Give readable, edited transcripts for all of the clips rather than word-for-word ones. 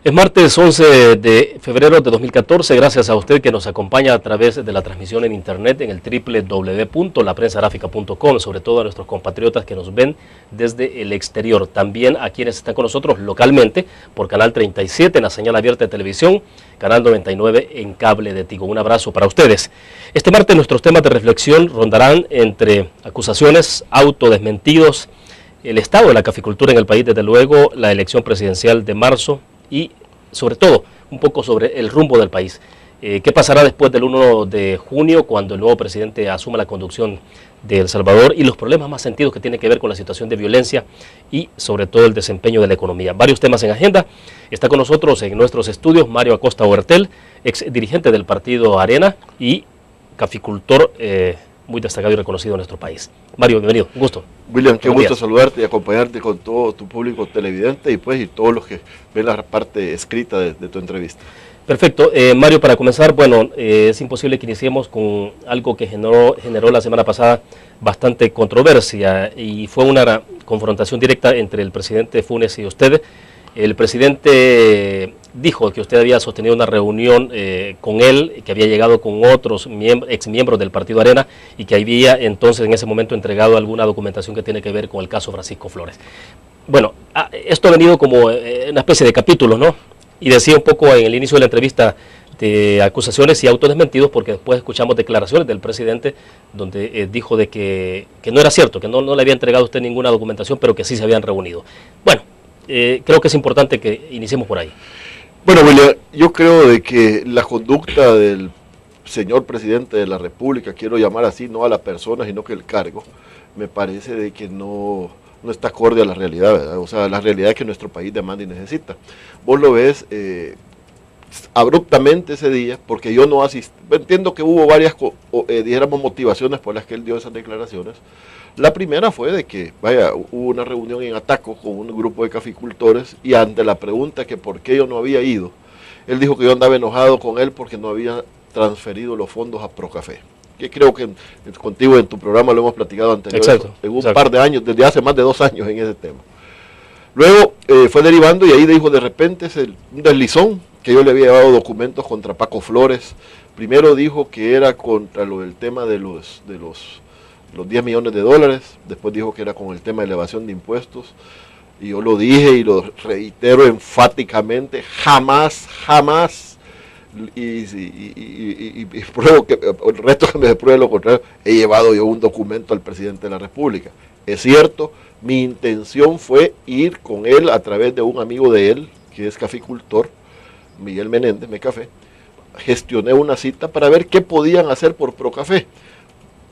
Es martes 11 de febrero de 2014, gracias a usted que nos acompaña a través de la transmisión en internet en el www.laprensagráfica.com, sobre todo a nuestros compatriotas que nos ven desde el exterior, también a quienes están con nosotros localmente por Canal 37 en la señal abierta de televisión, Canal 99 en cable de Tigo. Un abrazo para ustedes. Este martes nuestros temas de reflexión rondarán entre acusaciones, autodesmentidos, el estado de la caficultura en el país, desde luego la elección presidencial de marzo, y sobre todo un poco sobre el rumbo del país. ¿Qué pasará después del 1 de junio cuando el nuevo presidente asuma la conducción de El Salvador y los problemas más sentidos que tienen que ver con la situación de violencia y sobre todo el desempeño de la economía? Varios temas en agenda. Está con nosotros en nuestros estudios Mario Acosta Huertel, ex dirigente del partido Arena y caficultor muy destacado y reconocido en nuestro país. Mario, bienvenido, un gusto. William, qué gusto saludarte y acompañarte con todo tu público televidente y todos los que ven la parte escrita de tu entrevista. Perfecto. Mario, para comenzar, bueno, es imposible que iniciemos con algo que generó la semana pasada bastante controversia y fue una confrontación directa entre el presidente Funes y usted. El presidente dijo que usted había sostenido una reunión con él, que había llegado con otros exmiembros del Partido Arena y que había entonces en ese momento entregado alguna documentación que tiene que ver con el caso Francisco Flores. Bueno, esto ha venido como una especie de capítulo, ¿no? Y decía un poco en el inicio de la entrevista de acusaciones y autodesmentidos, porque después escuchamos declaraciones del presidente donde dijo de que no era cierto, que no le había entregado a usted ninguna documentación, pero que sí se habían reunido. Bueno, creo que es importante que iniciemos por ahí. Bueno, William, yo creo de que la conducta del señor presidente de la República, quiero llamar así, no a la persona, sino que el cargo, me parece de que no está acorde a la realidad, ¿verdad? O sea, la realidad que nuestro país demanda y necesita. Vos lo ves abruptamente ese día, porque yo no asistí. Entiendo que hubo varias, dijéramos, motivaciones por las que él dio esas declaraciones. La primera fue de que, hubo una reunión en Ataco con un grupo de caficultores y ante la pregunta que por qué yo no había ido, él dijo que yo andaba enojado con él porque no había transferido los fondos a Procafé. Que creo que contigo en tu programa lo hemos platicado anteriormente, en un par de años, desde hace más de 2 años en ese tema. Luego fue derivando y ahí dijo de repente un deslizón que yo le había llevado documentos contra Paco Flores. Primero dijo que era contra lo del tema de los 10 millones de dólares, después dijo que era con el tema de elevación de impuestos, y yo lo dije y lo reitero enfáticamente, jamás, y pruebo que el resto que me pruebe lo contrario, he llevado yo un documento al presidente de la República. Es cierto, mi intención fue ir con él a través de un amigo de él, que es caficultor, Miguel Menéndez, Mecafé, gestioné una cita para ver qué podían hacer por Procafé.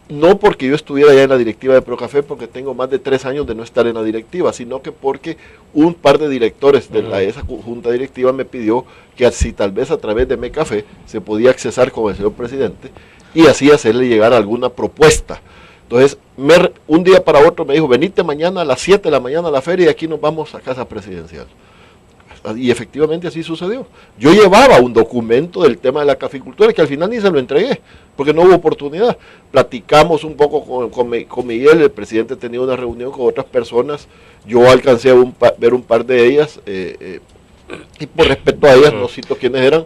No porque yo estuviera ya en la directiva de Procafé, porque tengo más de 3 años de no estar en la directiva, sino que porque un par de directores de esa junta directiva me pidió que si tal vez a través de Mecafé se podía accesar con el señor presidente y así hacerle llegar alguna propuesta. Entonces, un día para otro me dijo, venite mañana a las 7 de la mañana a la feria y aquí nos vamos a Casa Presidencial. Y efectivamente así sucedió. Yo llevaba un documento del tema de la caficultura que al final ni se lo entregué, porque no hubo oportunidad. Platicamos un poco con Miguel, el presidente tenía una reunión con otras personas, yo alcancé a ver un par de ellas, y por respeto a ellas, no cito quiénes eran,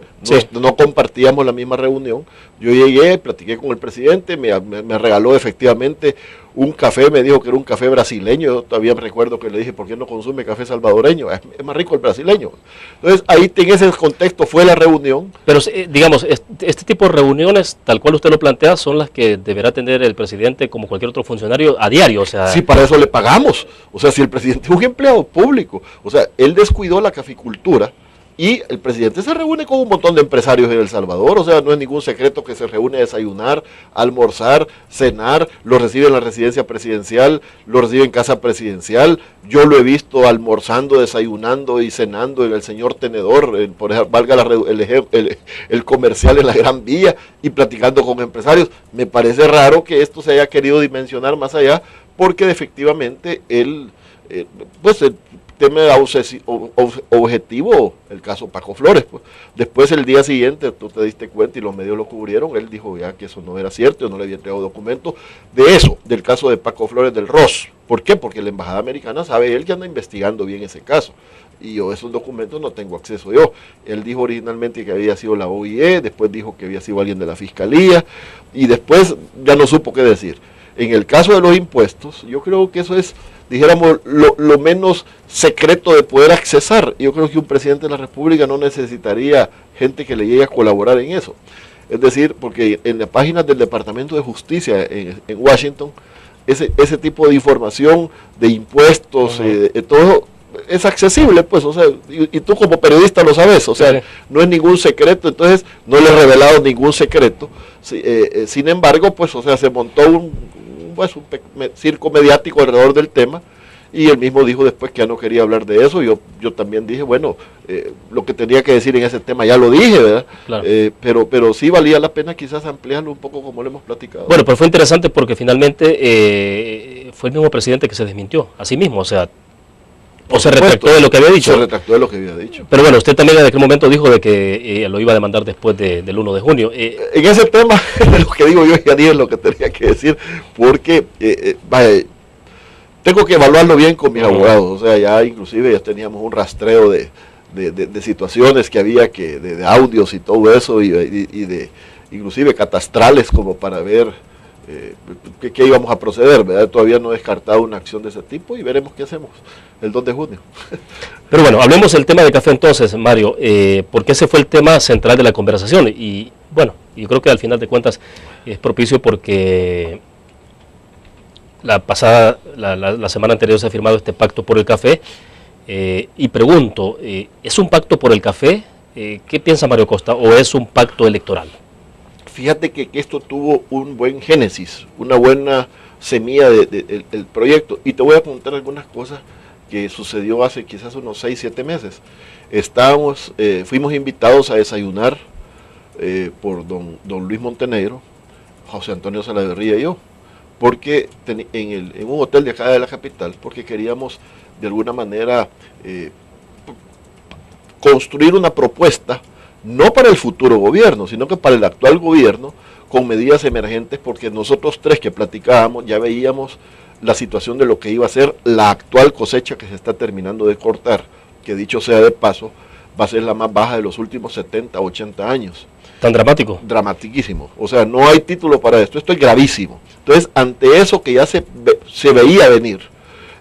no compartíamos la misma reunión. Yo llegué, platiqué con el presidente, me regaló efectivamente un café, me dijo que era un café brasileño. Yo todavía me recuerdo que le dije, ¿por qué no consume café salvadoreño? Es más rico el brasileño. Entonces ahí en ese contexto fue la reunión. Pero digamos, este tipo de reuniones, tal cual usted lo plantea, son las que deberá tener el presidente como cualquier otro funcionario a diario. O sea, sí, para eso le pagamos. O sea, si el presidente es un empleado público, o sea, él descuidó la caficultura. Y el presidente se reúne con un montón de empresarios en El Salvador, o sea, no es ningún secreto que se reúne a desayunar, almorzar, cenar, lo recibe en la residencia presidencial, lo recibe en casa presidencial. Yo lo he visto almorzando, desayunando y cenando en el señor Tenedor, por ejemplo, valga el comercial en la Gran Vía, y platicando con empresarios. Me parece raro que esto se haya querido dimensionar más allá, porque efectivamente él, pues el tema objetivo, el caso Paco Flores, pues. Después el día siguiente, tú te diste cuenta y los medios lo cubrieron, él dijo ya que eso no era cierto, yo no le había entregado documentos de eso, del caso de Paco Flores del ROS. ¿Por qué? Porque la embajada americana sabe él que anda investigando bien ese caso. y yo esos documentos no tengo acceso yo. Él dijo originalmente que había sido la OIE, después dijo que había sido alguien de la Fiscalía, y después ya no supo qué decir. En el caso de los impuestos, yo creo que eso es, dijéramos, lo menos secreto de poder accesar. Yo creo que un presidente de la República no necesitaría gente que le llegue a colaborar en eso. Es decir, porque en las páginas del Departamento de Justicia en Washington, ese tipo de información de impuestos, todo es accesible, pues, o sea, y tú como periodista lo sabes, o sea, no es ningún secreto, entonces no le he revelado ningún secreto. Sin embargo, pues, o sea, se montó un circo mediático alrededor del tema, y él mismo dijo después que ya no quería hablar de eso. Yo también dije, bueno, lo que tenía que decir en ese tema ya lo dije, ¿verdad? Claro. Pero sí valía la pena quizás ampliarlo un poco como lo hemos platicado. Bueno, pero fue interesante porque finalmente fue el mismo presidente que se desmintió a sí mismo, o sea, se retractó de lo que había dicho. Se retractó de lo que había dicho. Pero bueno, usted también en aquel momento dijo de que lo iba a demandar después del 1 de junio. En ese tema, lo que digo yo ya ni es lo que tenía que decir, porque vaya, tengo que evaluarlo bien con mis abogados. O sea, ya inclusive ya teníamos un rastreo de situaciones que había, de audios y todo eso, y de inclusive catastrales, como para ver qué íbamos a proceder, ¿verdad? Todavía no he descartado una acción de ese tipo y veremos qué hacemos el 2 de junio. Pero bueno, hablemos del tema de café entonces, Mario, porque ese fue el tema central de la conversación, y bueno, yo creo que al final de cuentas es propicio porque la semana anterior se ha firmado este pacto por el café, y pregunto, ¿es un pacto por el café? ¿Qué piensa Mario Costa? ¿O es un pacto electoral? Fíjate que esto tuvo un buen génesis, una buena semilla del proyecto, y te voy a contar algunas cosas que sucedió hace quizás unos 6, 7 meses. Fuimos invitados a desayunar por don Luis Montenegro, José Antonio Salaverría y yo, porque en un hotel de acá de la capital, porque queríamos de alguna manera construir una propuesta, no para el futuro gobierno, sino que para el actual gobierno, con medidas emergentes, porque nosotros tres que platicábamos ya veíamos la situación de lo que iba a ser la actual cosecha que se está terminando de cortar, que dicho sea de paso, va a ser la más baja de los últimos 70, 80 años. ¿Tan dramático? Dramatiquísimo. O sea, no hay título para esto. Esto es gravísimo. Entonces, ante eso que ya se veía venir,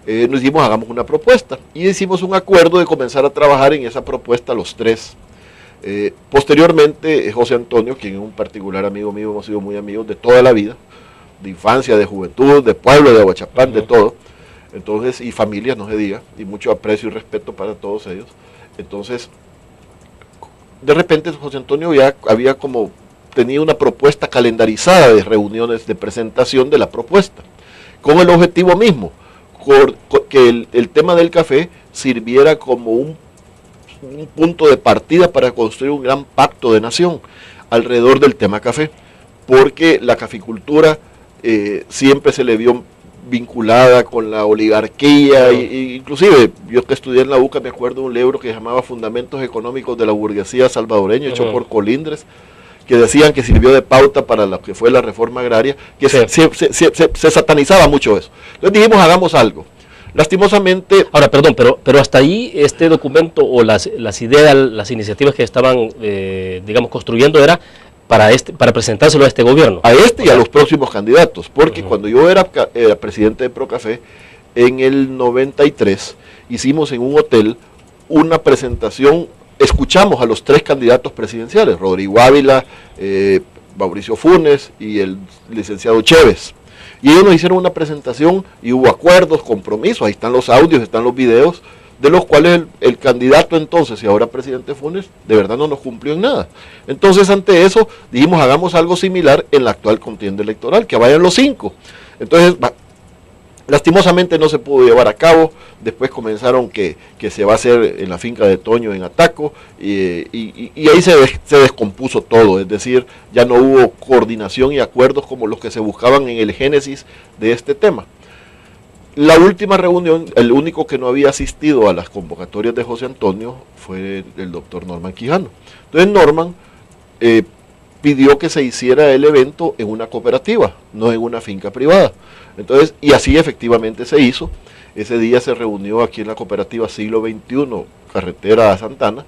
nos dijimos, hagamos una propuesta. Y hicimos un acuerdo de comenzar a trabajar en esa propuesta los tres. Posteriormente, José Antonio, quien es un particular amigo mío, hemos sido muy amigos de toda la vida, de infancia, de juventud, de pueblo, de Aguachapán, de todo. Entonces, y familias, no se diga, y mucho aprecio y respeto para todos ellos. Entonces, de repente José Antonio ya había tenía una propuesta calendarizada de reuniones de presentación de la propuesta, con el objetivo mismo, que el tema del café sirviera como un punto de partida para construir un gran pacto de nación alrededor del tema café, porque la caficultura siempre se le vio vinculada con la oligarquía, inclusive yo que estudié en la UCA me acuerdo de un libro que se llamaba Fundamentos Económicos de la Burguesía Salvadoreña, hecho por Colindres, que decían que sirvió de pauta para lo que fue la reforma agraria, que se satanizaba mucho eso. Entonces dijimos, hagamos algo. Lastimosamente... Ahora, perdón, pero hasta ahí este documento o las ideas, las iniciativas que estaban, digamos, construyendo era para presentárselo a este gobierno. A este y a los próximos candidatos, porque cuando yo era presidente de Procafé, en el 93, hicimos en un hotel una presentación, escuchamos a los tres candidatos presidenciales, Rodrigo Ávila, Mauricio Funes y el licenciado Chévez. Y ellos nos hicieron una presentación y hubo acuerdos, compromisos, ahí están los audios, están los videos, de los cuales el candidato entonces y ahora presidente Funes de verdad no nos cumplió en nada. Entonces ante eso dijimos, hagamos algo similar en la actual contienda electoral, que vayan los 5. Entonces lastimosamente no se pudo llevar a cabo. Después comenzaron que se va a hacer en la finca de Toño en Ataco, y ahí se descompuso todo, es decir, ya no hubo coordinación y acuerdos como los que se buscaban en el génesis de este tema. La última reunión, el único que no había asistido a las convocatorias de José Antonio fue el doctor Norman Quijano. Entonces Norman pidió que se hiciera el evento en una cooperativa, no en una finca privada. Entonces, y así efectivamente se hizo. Ese día se reunió aquí en la cooperativa Siglo XXI carretera a Santana,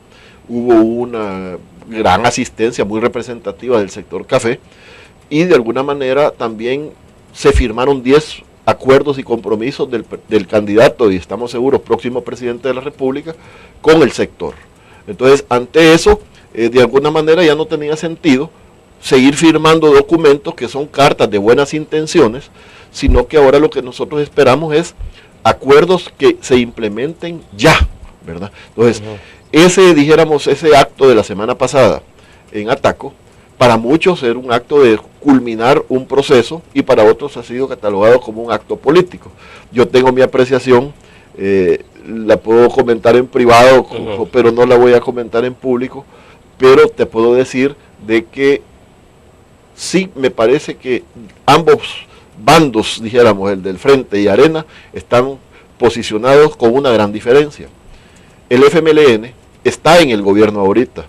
hubo una gran asistencia muy representativa del sector café y de alguna manera también se firmaron 10 acuerdos y compromisos del candidato, y estamos seguros, próximo presidente de la República, con el sector. Entonces, ante eso, de alguna manera ya no tenía sentido seguir firmando documentos que son cartas de buenas intenciones, sino que ahora lo que nosotros esperamos es acuerdos que se implementen ya, ¿verdad? Entonces, ese acto de la semana pasada en Ataco, para muchos era un acto de culminar un proceso y para otros ha sido catalogado como un acto político. Yo tengo mi apreciación, la puedo comentar en privado, pero no la voy a comentar en público, pero te puedo decir de que sí me parece que ambos bandos, dijéramos, el del Frente y Arena, están posicionados con una gran diferencia. El FMLN está en el gobierno ahorita.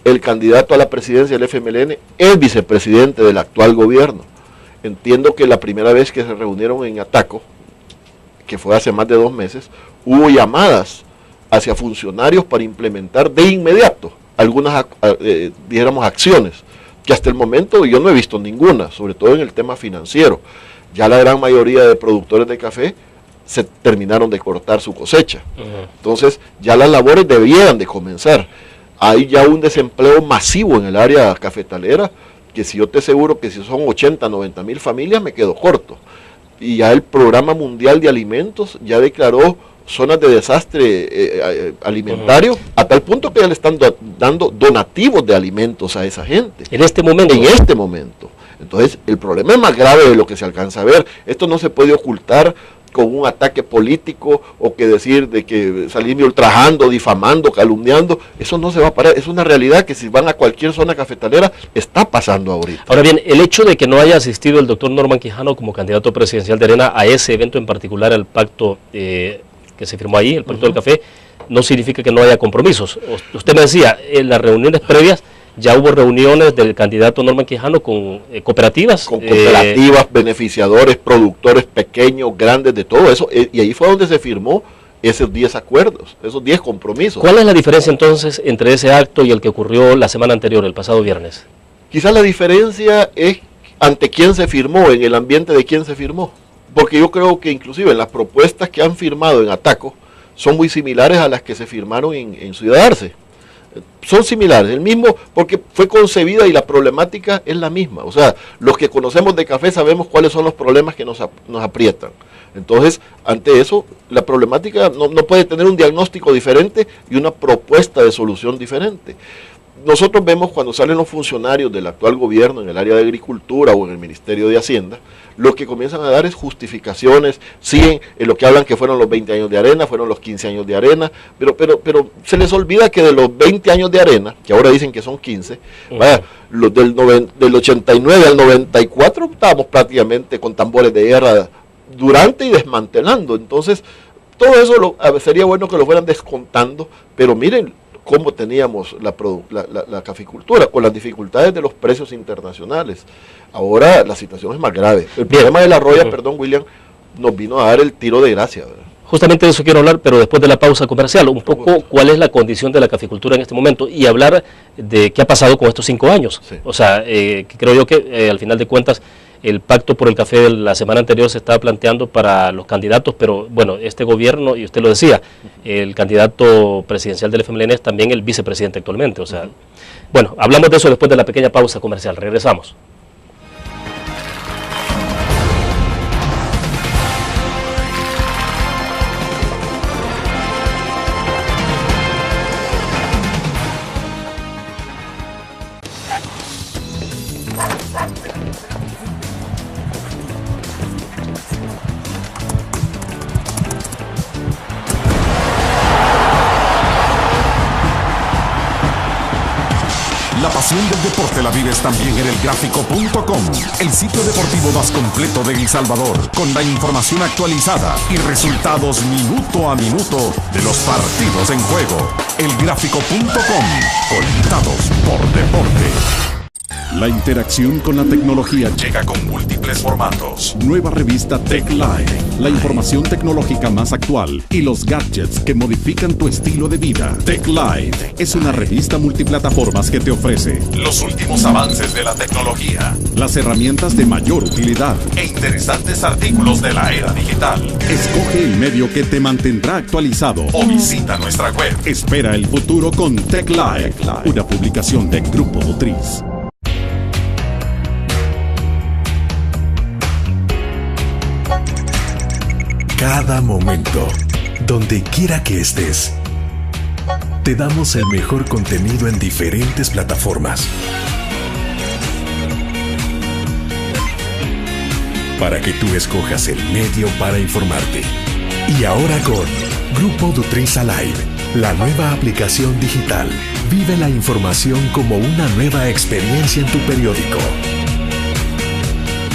El candidato a la presidencia del FMLN es vicepresidente del actual gobierno. Entiendo que la primera vez que se reunieron en Ataco, que fue hace más de 2 meses, hubo llamadas hacia funcionarios para implementar de inmediato algunas, dijéramos, acciones, que hasta el momento yo no he visto ninguna, sobre todo en el tema financiero. Ya la gran mayoría de productores de café se terminaron de cortar su cosecha. Entonces, ya las labores debieran de comenzar. Hay ya un desempleo masivo en el área cafetalera, que si yo te aseguro que si son 80, 90 mil familias, me quedo corto. Y ya el Programa Mundial de Alimentos ya declaró zonas de desastre alimentario, a tal punto que ya le están dando donativos de alimentos a esa gente. En este momento. En este momento. Entonces, el problema es más grave de lo que se alcanza a ver. Esto no se puede ocultar con un ataque político o que decir de que salirme ultrajando, difamando, calumniando. Eso no se va a parar. Es una realidad que si van a cualquier zona cafetalera está pasando ahorita. Ahora bien, el hecho de que no haya asistido el doctor Norman Quijano como candidato presidencial de Arena a ese evento en particular, al pacto que se firmó ahí, el pacto del café, no significa que no haya compromisos. Usted me decía, en las reuniones previas ya hubo reuniones del candidato Norman Quijano con cooperativas. Con cooperativas, beneficiadores, productores pequeños, grandes, de todo eso. Y ahí fue donde se firmó esos 10 acuerdos, esos 10 compromisos. ¿Cuál es la diferencia entonces entre ese acto y el que ocurrió la semana anterior, el pasado viernes? Quizás la diferencia es ante quién se firmó, en el ambiente de quién se firmó. Porque yo creo que inclusive las propuestas que han firmado en Ataco son muy similares a las que se firmaron en Ciudad Arce. Son similares, el mismo, porque fue concebida y la problemática es la misma. O sea, los que conocemos de café sabemos cuáles son los problemas que nos aprietan. Entonces, ante eso, la problemática no puede tener un diagnóstico diferente y una propuesta de solución diferente. Nosotros vemos cuando salen los funcionarios del actual gobierno en el área de agricultura o en el Ministerio de Hacienda, lo que comienzan a dar es justificaciones, siguen en lo que hablan que fueron los 20 años de Arena, fueron los 15 años de Arena, pero se les olvida que de los 20 años de Arena, que ahora dicen que son 15, vaya, los del 89 al 94 estábamos prácticamente con tambores de guerra durante y desmantelando. Entonces, todo eso sería bueno que lo fueran descontando, pero miren cómo teníamos la caficultura, con las dificultades de los precios internacionales. Ahora la situación es más grave. El problema de la roya, perdón, William, nos vino a dar el tiro de gracia, ¿verdad? Justamente de eso quiero hablar, pero después de la pausa comercial, un poco cuál es la condición de la caficultura en este momento y hablar de qué ha pasado con estos 5 años. Sí. O sea, creo yo que al final de cuentas el pacto por el café de la semana anterior se estaba planteando para los candidatos, pero bueno, este gobierno, y usted lo decía, el candidato presidencial del FMLN es también el vicepresidente actualmente. O sea, bueno, hablamos de eso después de la pequeña pausa comercial. Regresamos. La pasión del deporte la vives también en elgráfico.com, el sitio deportivo más completo de El Salvador, con la información actualizada y resultados minuto a minuto de los partidos en juego. Elgráfico.com, conectados por deporte. La interacción con la tecnología llega con múltiples formatos. Nueva revista Tech Live, la información tecnológica más actual y los gadgets que modifican tu estilo de vida. Tech Live es una revista multiplataformas que te ofrece los últimos avances de la tecnología, las herramientas de mayor utilidad e interesantes artículos de la era digital. Escoge el medio que te mantendrá actualizado o visita nuestra web. Espera el futuro con Tech Live, una publicación de Grupo Dutriz. Cada momento, donde quiera que estés, te damos el mejor contenido en diferentes plataformas. Para que tú escojas el medio para informarte. Y ahora con Grupo Dutriz Alive, la nueva aplicación digital. Vive la información como una nueva experiencia en tu periódico.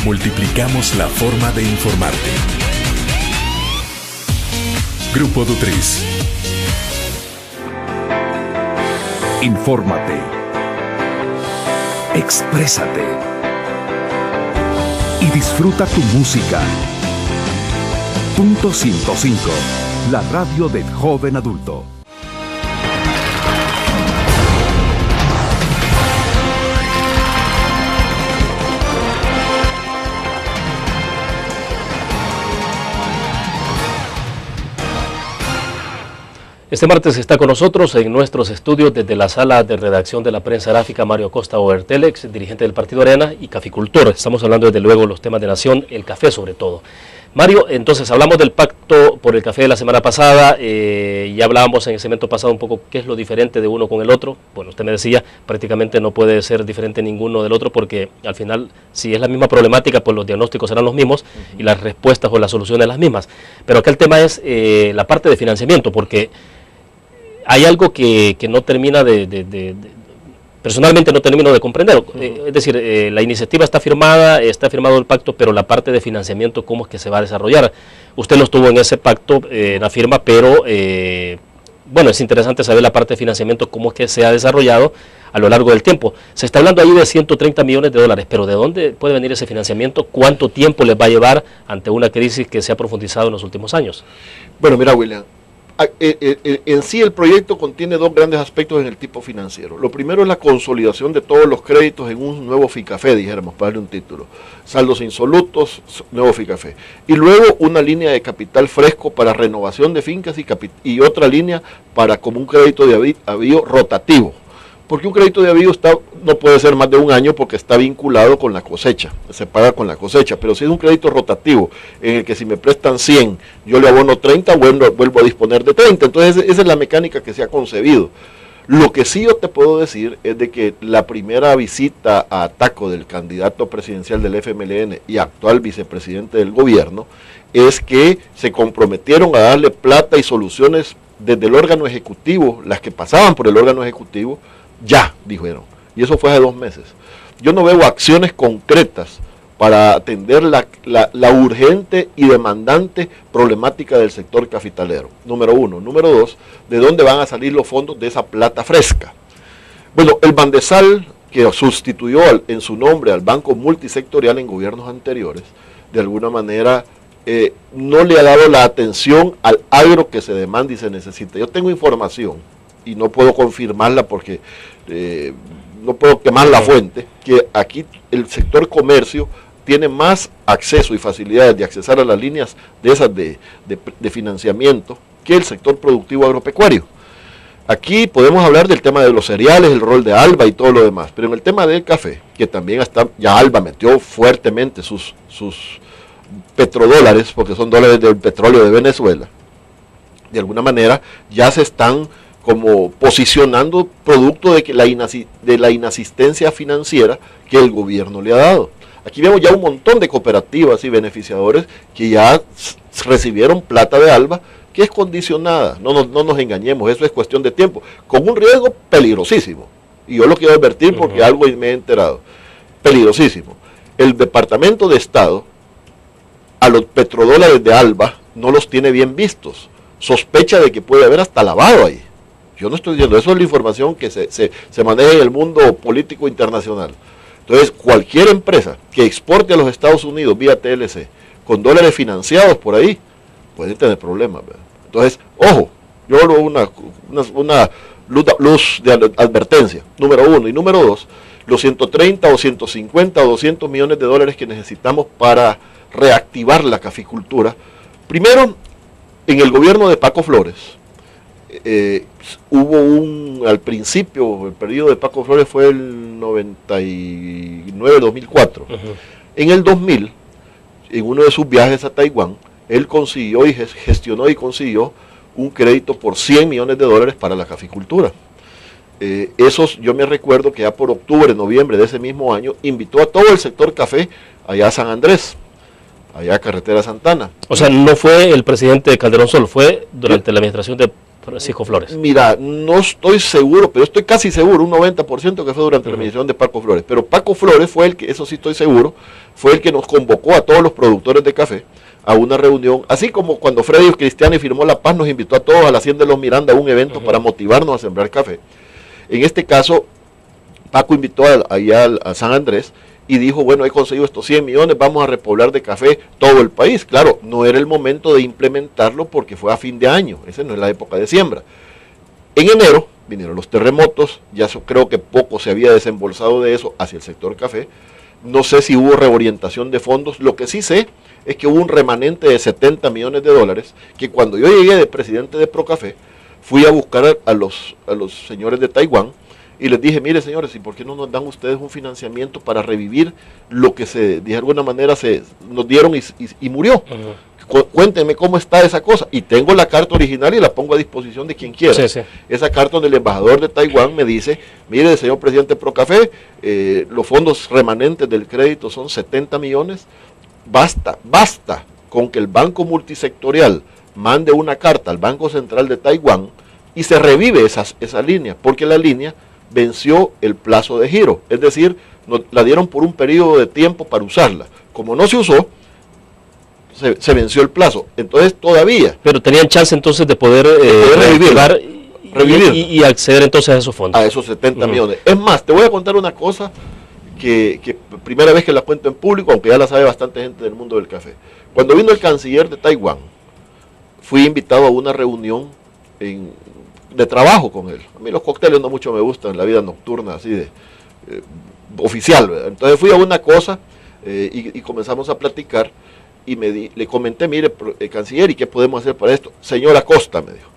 Multiplicamos la forma de informarte. Grupo Dutriz. Infórmate. Exprésate. Y disfruta tu música. Punto 105. La radio del joven adulto. Este martes está con nosotros en nuestros estudios desde la sala de redacción de la prensa gráfica Mario Acosta Obertelex, dirigente del Partido Arena y caficultor. Estamos hablando desde luego de los temas de nación, el café sobre todo. Mario, entonces hablamos del pacto por el café de la semana pasada, ya hablábamos en el segmento pasado un poco qué es lo diferente de uno con el otro. Bueno, usted me decía, prácticamente no puede ser diferente ninguno del otro porque al final, si es la misma problemática, pues los diagnósticos serán los mismos y las respuestas o las soluciones las mismas. Pero acá el tema es la parte de financiamiento, porque hay algo que no termina personalmente no termino de comprender. Es decir, la iniciativa está firmada, está firmado el pacto, pero la parte de financiamiento, ¿cómo es que se va a desarrollar? Usted no estuvo en ese pacto, en la firma, pero bueno, es interesante saber la parte de financiamiento, cómo es que se ha desarrollado a lo largo del tiempo. Se está hablando ahí de 130 millones de dólares, pero ¿de dónde puede venir ese financiamiento? ¿Cuánto tiempo les va a llevar ante una crisis que se ha profundizado en los últimos años? Bueno, mira, William, en sí el proyecto contiene dos grandes aspectos en el tipo financiero. Lo primero es la consolidación de todos los créditos en un nuevo FICAFE, dijéramos, para darle un título. Saldos insolutos, nuevo FICAFE. Y luego una línea de capital fresco para renovación de fincas y otra línea para como un crédito de avío rotativo. Porque un crédito de avío no puede ser más de un año porque está vinculado con la cosecha, se paga con la cosecha, pero si es un crédito rotativo en el que si me prestan 100, yo le abono 30, vuelvo a disponer de 30, entonces esa es la mecánica que se ha concebido. Lo que sí yo te puedo decir es de que la primera visita a Ataco del candidato presidencial del FMLN y actual vicepresidente del gobierno es que se comprometieron a darle plata y soluciones desde el órgano ejecutivo, las que pasaban por el órgano ejecutivo, ya, dijeron, y eso fue hace 2 meses. Yo no veo acciones concretas para atender la urgente y demandante problemática del sector capitalero, número 1. Número 2, ¿de dónde van a salir los fondos de esa plata fresca? Bueno, el Bandesal, que sustituyó en su nombre al Banco Multisectorial en gobiernos anteriores, de alguna manera no le ha dado la atención al agro que se demanda y se necesita. Yo tengo información, y no puedo confirmarla porque no puedo quemar la fuente, que aquí el sector comercio tiene más acceso y facilidades de accesar a las líneas de esas de financiamiento que el sector productivo agropecuario. Aquí podemos hablar del tema de los cereales, el rol de Alba y todo lo demás, pero en el tema del café, que también ya Alba metió fuertemente sus petrodólares, porque son dólares del petróleo de Venezuela, de alguna manera ya se están como posicionando producto de la inasistencia financiera que el gobierno le ha dado. Aquí vemos ya un montón de cooperativas y beneficiadores que ya recibieron plata de Alba, que es condicionada, no nos engañemos, eso es cuestión de tiempo, con un riesgo peligrosísimo, y yo lo quiero advertir porque algo me he enterado, peligrosísimo. El Departamento de Estado a los petrodólares de Alba no los tiene bien vistos, sospecha de que puede haber hasta lavado ahí. Yo no estoy diciendo, eso es la información que se maneja en el mundo político internacional. Entonces, cualquier empresa que exporte a los Estados Unidos vía TLC, con dólares financiados por ahí, puede tener problemas, ¿verdad? Entonces, ojo, yo hablo una luz de advertencia, número uno. Y número dos, los 130 o 150 o 200 millones de dólares que necesitamos para reactivar la caficultura. Primero, en el gobierno de Paco Flores, hubo al principio, el periodo de Paco Flores fue el 99-2004. En el 2000, en uno de sus viajes a Taiwán, él consiguió y gestionó y consiguió un crédito por 100 millones de dólares para la caficultura. Esos, yo me recuerdo que ya por octubre, noviembre de ese mismo año, invitó a todo el sector café allá a San Andrés, allá a Carretera Santana. O sea, no fue el presidente Calderón solo, fue durante la administración de Francisco Flores. Mira, no estoy seguro, pero estoy casi seguro, un 90% que fue durante la administración de Paco Flores. Pero Paco Flores fue el que, eso sí estoy seguro, fue el que nos convocó a todos los productores de café a una reunión, así como cuando Freddy Cristiani firmó la paz, nos invitó a todos a la Hacienda de los Miranda a un evento para motivarnos a sembrar café. En este caso, Paco invitó allá a San Andrés y dijo, bueno, he conseguido estos 100 millones, vamos a repoblar de café todo el país. Claro, no era el momento de implementarlo porque fue a fin de año, esa no es la época de siembra. En enero vinieron los terremotos, ya creo que poco se había desembolsado de eso hacia el sector café. No sé si hubo reorientación de fondos, lo que sí sé es que hubo un remanente de 70 millones de dólares, que cuando yo llegué de presidente de Procafé, fui a buscar a los señores de Taiwán y les dije, mire señores, ¿y por qué no nos dan ustedes un financiamiento para revivir lo que de alguna manera nos dieron y murió? Cuéntenme cómo está esa cosa. Y tengo la carta original y la pongo a disposición de quien quiera. Sí, sí. Esa carta donde el embajador de Taiwán me dice, mire señor presidente Procafé, los fondos remanentes del crédito son 70 millones, basta con que el Banco Multisectorial mande una carta al Banco Central de Taiwán y se revive esa línea, porque la línea venció el plazo de giro, es decir, la dieron por un periodo de tiempo para usarla. Como no se usó, se venció el plazo, entonces todavía. Pero tenían chance entonces de poder revivir y acceder entonces a esos fondos. A esos 70 millones. Es más, te voy a contar una cosa que primera vez que la cuento en público, aunque ya la sabe bastante gente del mundo del café. Cuando vino el canciller de Taiwán, fui invitado a una reunión de trabajo con él. A mí los cócteles no mucho me gustan en la vida nocturna, así de oficial, ¿verdad? Entonces fui a una cosa y comenzamos a platicar y le comenté, mire, canciller, ¿y qué podemos hacer para esto? Señor Acosta, me dijo,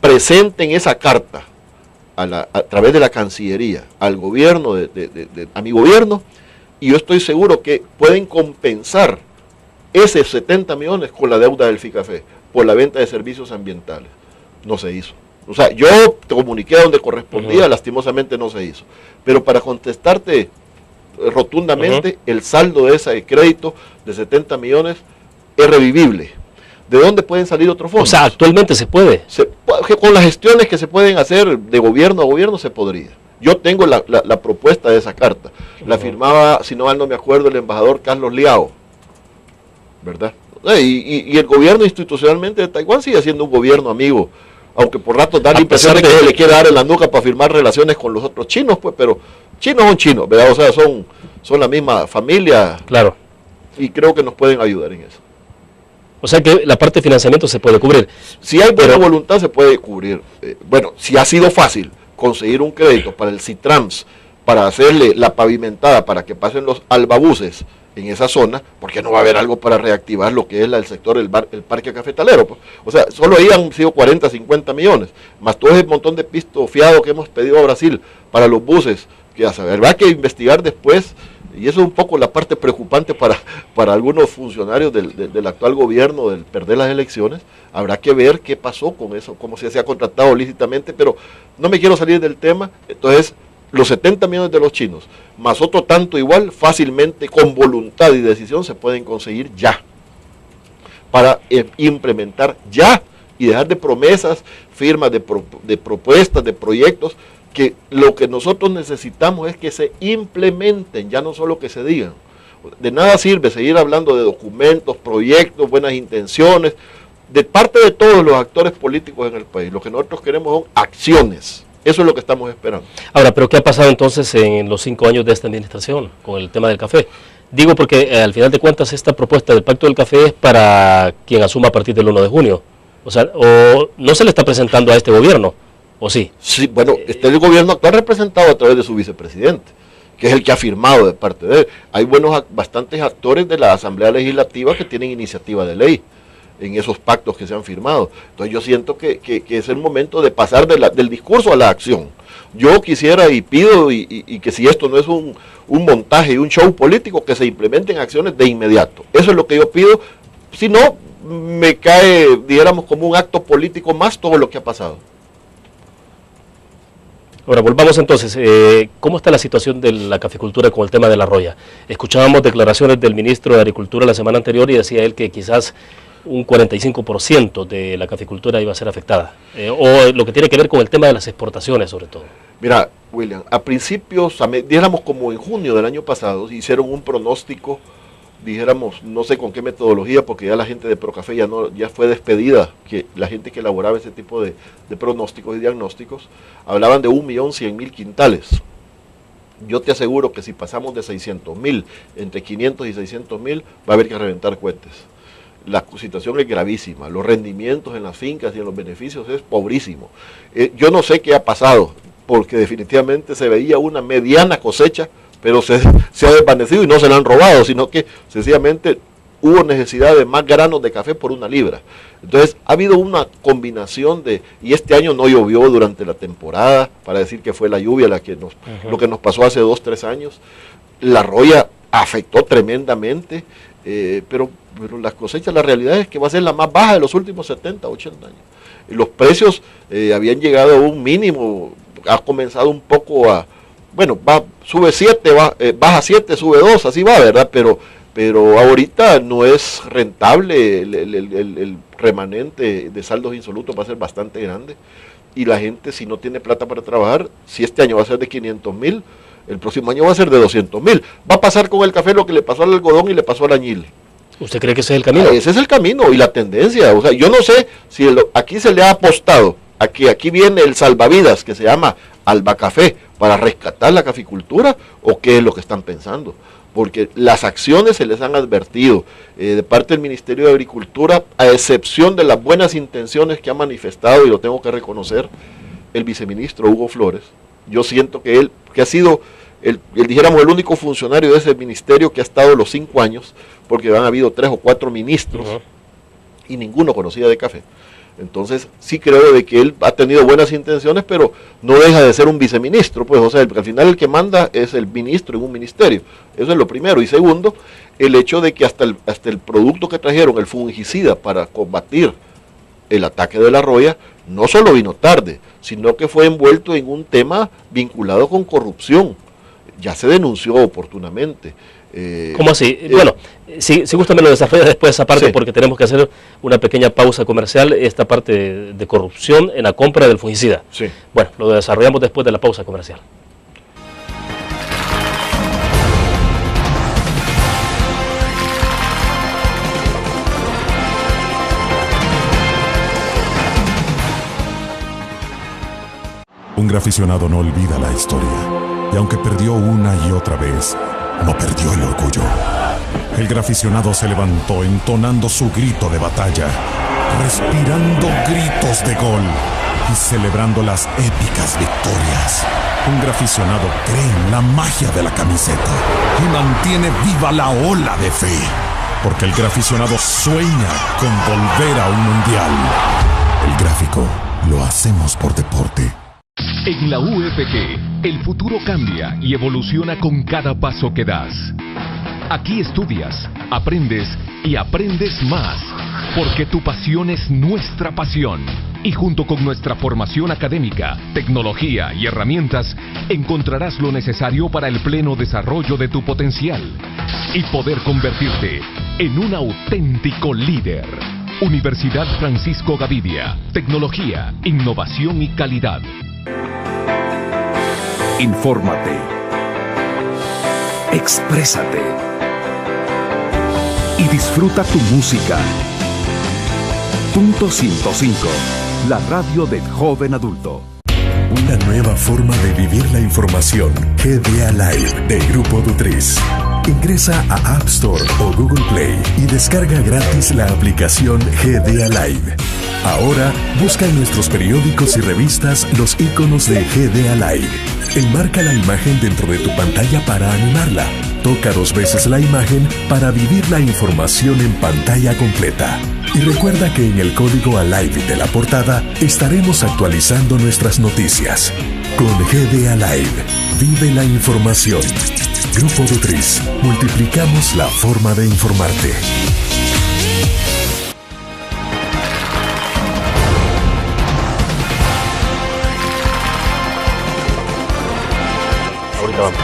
presenten esa carta a través de la Cancillería al gobierno, a mi gobierno, y yo estoy seguro que pueden compensar esos 70 millones con la deuda del FICAFé por la venta de servicios ambientales. No se hizo. O sea, yo te comuniqué a donde correspondía, lastimosamente no se hizo. Pero para contestarte rotundamente, el saldo de ese crédito de 70 millones es revivible. ¿De dónde pueden salir otros fondos? O sea, actualmente se puede. Con las gestiones que se pueden hacer de gobierno a gobierno se podría. Yo tengo la propuesta de esa carta. La firmaba, si no mal no me acuerdo, el embajador Carlos Liao, ¿verdad? Y el gobierno institucionalmente de Taiwán sigue siendo un gobierno amigo, aunque por rato da la impresión de que se le quiere dar en la nuca para firmar relaciones con los otros chinos, pues, pero chinos son chinos, ¿verdad? O sea, son la misma familia. Claro. Y creo que nos pueden ayudar en eso. O sea que la parte de financiamiento se puede cubrir. Si hay buena voluntad se puede cubrir. Bueno, si ha sido fácil conseguir un crédito para el Citrams, para hacerle la pavimentada, para que pasen los albabuces en esa zona, porque no va a haber algo para reactivar lo que es el sector, el parque cafetalero. Pues. O sea, solo ahí han sido 40, 50 millones, más todo ese montón de pisto fiado que hemos pedido a Brasil para los buses, que a saber, habrá que investigar después, y eso es un poco la parte preocupante para algunos funcionarios del actual gobierno, del perder las elecciones. Habrá que ver qué pasó con eso, cómo se ha contratado lícitamente, pero no me quiero salir del tema. Entonces, los 70 millones de los chinos, más otro tanto igual, fácilmente, con voluntad y decisión, se pueden conseguir ya, para implementar ya, y dejar de promesas, firmas de propuestas, de proyectos, que lo que nosotros necesitamos es que se implementen, ya no solo que se digan. De nada sirve seguir hablando de documentos, proyectos, buenas intenciones, de parte de todos los actores políticos en el país. Lo que nosotros queremos son acciones. Eso es lo que estamos esperando. Ahora, ¿pero qué ha pasado entonces en los 5 años de esta administración con el tema del café? Digo porque al final de cuentas esta propuesta del Pacto del Café es para quien asuma a partir del 1 de junio. O sea, o no se le está presentando a este gobierno, ¿o sí? Sí, bueno, está el gobierno actual representado a través de su vicepresidente, que es el que ha firmado de parte de él. Hay bastantes actores de la Asamblea Legislativa que tienen iniciativa de ley en esos pactos que se han firmado. Entonces yo siento que es el momento de pasar del discurso a la acción. Yo quisiera y pido y que si esto no es un montaje y un show político, que se implementen acciones de inmediato. Eso es lo que yo pido. Si no, me cae, dijéramos, como un acto político más todo lo que ha pasado. Ahora, volvamos entonces. ¿Cómo está la situación de la caficultura con el tema de la roya? Escuchábamos declaraciones del ministro de Agricultura la semana anterior y decía él que quizás un 45% de la caficultura iba a ser afectada. O lo que tiene que ver con el tema de las exportaciones, sobre todo. Mira, William, a principios, dijéramos como en junio del año pasado, hicieron un pronóstico, dijéramos, no sé con qué metodología, porque ya la gente de Procafé ya fue despedida, que la gente que elaboraba ese tipo de pronósticos y diagnósticos, hablaban de 1.100.000 quintales. Yo te aseguro que si pasamos de 600.000, entre 500 y 600.000, va a haber que reventar cohetes. La situación es gravísima, los rendimientos en las fincas y en los beneficios es pobrísimo. Yo no sé qué ha pasado, porque definitivamente se veía una mediana cosecha, pero se ha desvanecido y no se la han robado, sino que sencillamente hubo necesidad de más granos de café por 1 libra. Entonces ha habido una combinación y este año no llovió durante la temporada, para decir que fue la lluvia lo que nos pasó hace 2-3 años. La roya afectó tremendamente, pero las cosechas, la realidad es que va a ser la más baja de los últimos 70-80 años. Y los precios habían llegado a un mínimo, ha comenzado un poco sube 7, baja 7, sube 2, así va, ¿verdad? Pero ahorita no es rentable, el remanente de saldos insolutos va a ser bastante grande, y la gente, si no tiene plata para trabajar, si este año va a ser de 500.000, el próximo año va a ser de 200.000. Va a pasar con el café lo que le pasó al algodón y le pasó al añil. ¿Usted cree que ese es el camino? Ese es el camino y la tendencia. O sea, yo no sé si aquí se le ha apostado a que aquí viene el salvavidas que se llama Albacafé para rescatar la caficultura, o qué es lo que están pensando. Porque las acciones se les han advertido de parte del Ministerio de Agricultura, a excepción de las buenas intenciones que ha manifestado, y lo tengo que reconocer, el viceministro Hugo Flores. Yo siento que él, que ha sido, dijéramos, el único funcionario de ese ministerio que ha estado los 5 años, porque han habido 3 o 4 ministros, y ninguno conocía de café. Entonces sí creo de que él ha tenido buenas intenciones, pero no deja de ser un viceministro, pues, o sea, al final el que manda es el ministro en un ministerio. Eso es lo primero. Y segundo, el hecho de que hasta el producto que trajeron, el fungicida para combatir el ataque de la roya, no solo vino tarde, sino que fue envuelto en un tema vinculado con corrupción. Ya se denunció oportunamente. ¿Cómo así? Bueno, si gusta me lo desarrolla después esa parte, sí, porque tenemos que hacer una pequeña pausa comercial, esta parte de corrupción en la compra del fungicida. Sí. Bueno, lo desarrollamos después de la pausa comercial. Un graficionado no olvida la historia, y aunque perdió una y otra vez, no perdió el orgullo. El graficionado se levantó entonando su grito de batalla, respirando gritos de gol y celebrando las épicas victorias. Un graficionado cree en la magia de la camiseta y mantiene viva la ola de fe, porque el graficionado sueña con volver a un mundial. El gráfico lo hacemos por deporte. En la UFG, el futuro cambia y evoluciona con cada paso que das. Aquí estudias, aprendes y aprendes más, porque tu pasión es nuestra pasión. Y junto con nuestra formación académica, tecnología y herramientas, encontrarás lo necesario para el pleno desarrollo de tu potencial y poder convertirte en un auténtico líder. Universidad Francisco Gavidia, tecnología, innovación y calidad. Infórmate, exprésate y disfruta tu música. Punto 105, la radio del joven adulto. una nueva forma de vivir la información. GDA Live de Grupo Dutris. Ingresa a App Store o Google Play y descarga gratis la aplicación GDA Live. Ahora busca en nuestros periódicos y revistas los iconos de GDA Live. Enmarca la imagen dentro de tu pantalla para animarla. Toca 2 veces la imagen para vivir la información en pantalla completa. Y recuerda que en el código ALIVE de la portada estaremos actualizando nuestras noticias. Con GDA Live, vive la información. Grupo Dutris, multiplicamos la forma de informarte. Ahorita vamos.